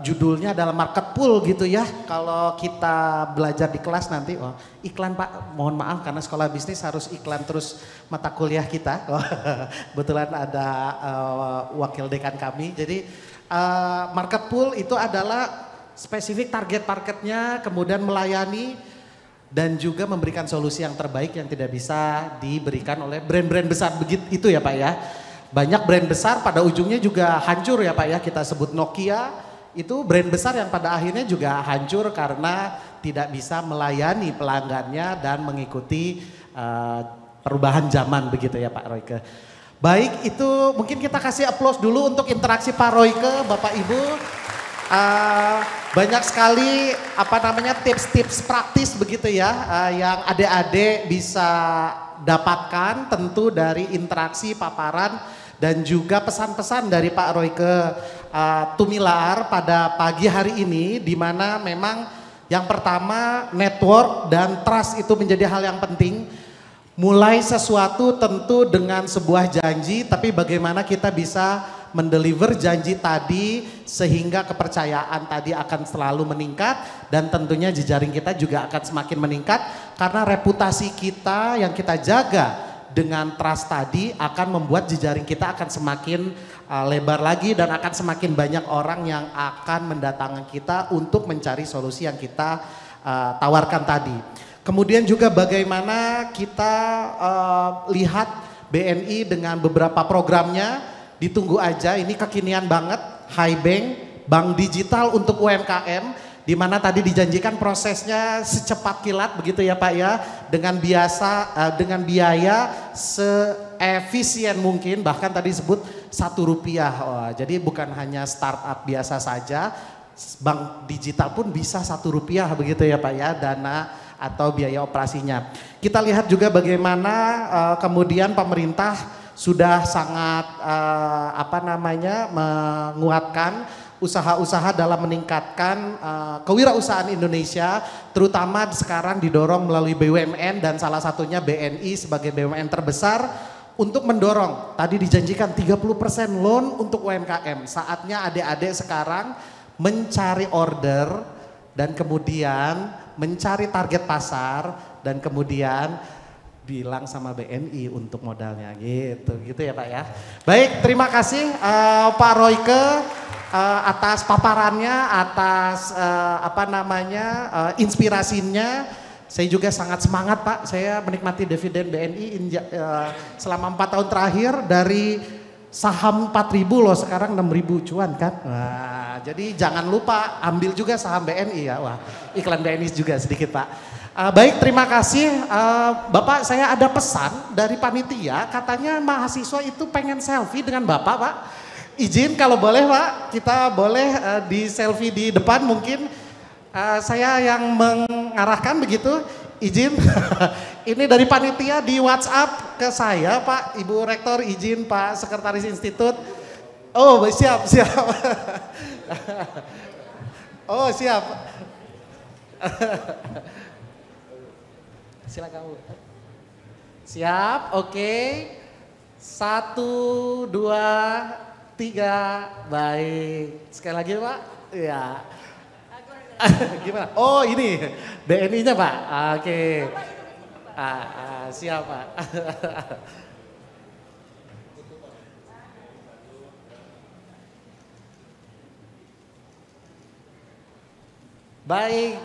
judulnya adalah market pool gitu ya. Kalau kita belajar di kelas nanti, oh, iklan Pak, mohon maaf karena sekolah bisnis harus iklan terus mata kuliah kita. Kebetulan ada wakil dekan kami. Jadi market pool itu adalah spesifik target marketnya, kemudian melayani dan juga memberikan solusi yang terbaik yang tidak bisa diberikan oleh brand-brand besar begitu itu ya Pak ya. Banyak brand besar pada ujungnya juga hancur ya Pak ya, kita sebut Nokia itu brand besar yang pada akhirnya juga hancur karena tidak bisa melayani pelanggannya dan mengikuti perubahan zaman begitu ya Pak Royke. Baik, itu mungkin kita kasih aplaus dulu untuk interaksi Pak Royke, Bapak Ibu. Banyak sekali tips-tips praktis begitu ya yang adik-adik bisa dapatkan tentu dari interaksi paparan dan juga pesan-pesan dari Pak Royke Tumilar pada pagi hari ini, di mana memang yang pertama network dan trust itu menjadi hal yang penting. Mulai sesuatu tentu dengan sebuah janji, tapi bagaimana kita bisa mendeliver janji tadi sehingga kepercayaan tadi akan selalu meningkat dan tentunya jejaring kita juga akan semakin meningkat karena reputasi kita yang kita jaga dengan trust tadi akan membuat jejaring kita akan semakin lebar lagi dan akan semakin banyak orang yang akan mendatangkan kita untuk mencari solusi yang kita tawarkan tadi. Kemudian juga bagaimana kita lihat BNI dengan beberapa programnya. Ditunggu aja, ini kekinian banget, HiBank, bank digital untuk UMKM, di mana tadi dijanjikan prosesnya secepat kilat begitu ya Pak ya, dengan biaya seefisien mungkin, bahkan tadi disebut Rp1. Oh, jadi bukan hanya startup biasa saja, bank digital pun bisa Rp1 begitu ya Pak ya, dana atau biaya operasinya. Kita lihat juga bagaimana kemudian pemerintah sudah sangat menguatkan usaha-usaha dalam meningkatkan kewirausahaan Indonesia, terutama sekarang didorong melalui BUMN dan salah satunya BNI sebagai BUMN terbesar untuk mendorong. Tadi dijanjikan 30% loan untuk UMKM. Saatnya adik-adik sekarang mencari order dan kemudian mencari target pasar dan kemudian bilang sama BNI untuk modalnya gitu ya Pak ya. Baik, terima kasih Pak Royke atas paparannya, atas inspirasinya. Saya juga sangat semangat Pak, saya menikmati dividen BNI selama 4 tahun terakhir dari saham 4.000 loh sekarang 6.000 cuan kan. Wah, jadi jangan lupa ambil juga saham BNI ya. Wah, iklan BNI juga sedikit Pak. Baik, terima kasih. Bapak, saya ada pesan dari panitia, katanya mahasiswa itu pengen selfie dengan Bapak, Pak. Izin kalau boleh, Pak, kita boleh di selfie di depan mungkin. Saya yang mengarahkan begitu, izin. Ini dari panitia di WhatsApp ke saya, Pak, Ibu Rektor, izin Pak Sekretaris Institut. Oh, siap. Oh, siap. Silakan. Siap, oke. 1, 2, 3, baik. Sekali lagi Pak. Ya. Gimana? Oh ini BNI-nya Pak. Oke. Siap Pak. Baik.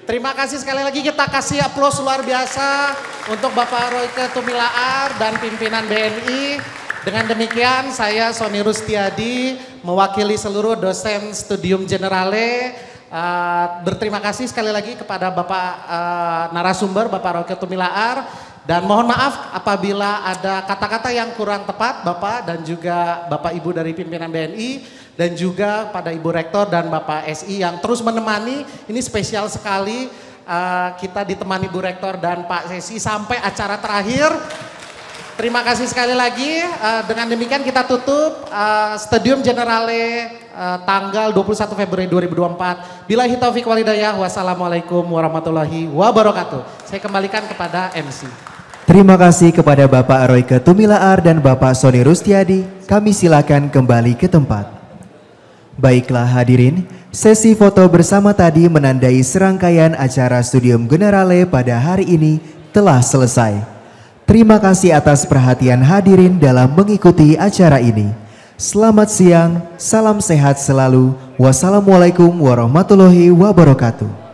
Terima kasih sekali lagi, kita kasih aplaus luar biasa untuk Bapak Royke Tumilaar dan pimpinan BNI. Dengan demikian saya Sony Rustiadi mewakili seluruh dosen Studium Generale berterima kasih sekali lagi kepada Bapak narasumber Bapak Royke Tumilaar dan mohon maaf apabila ada kata-kata yang kurang tepat Bapak dan juga Bapak Ibu dari pimpinan BNI. Dan juga pada Ibu Rektor dan Bapak SI yang terus menemani, ini spesial sekali kita ditemani Ibu Rektor dan Pak SI sampai acara terakhir. Terima kasih sekali lagi, dengan demikian kita tutup Studium Generale tanggal 21 Februari 2024. Billahi taufiq walhidayah, wassalamualaikum warahmatullahi wabarakatuh. Saya kembalikan kepada MC. Terima kasih kepada Bapak Royke Tumilaar dan Bapak Sony Rustiadi. Kami silakan kembali ke tempat. Baiklah hadirin, sesi foto bersama tadi menandai serangkaian acara Studium Generale pada hari ini telah selesai. Terima kasih atas perhatian hadirin dalam mengikuti acara ini. Selamat siang, salam sehat selalu. Wassalamualaikum warahmatullahi wabarakatuh.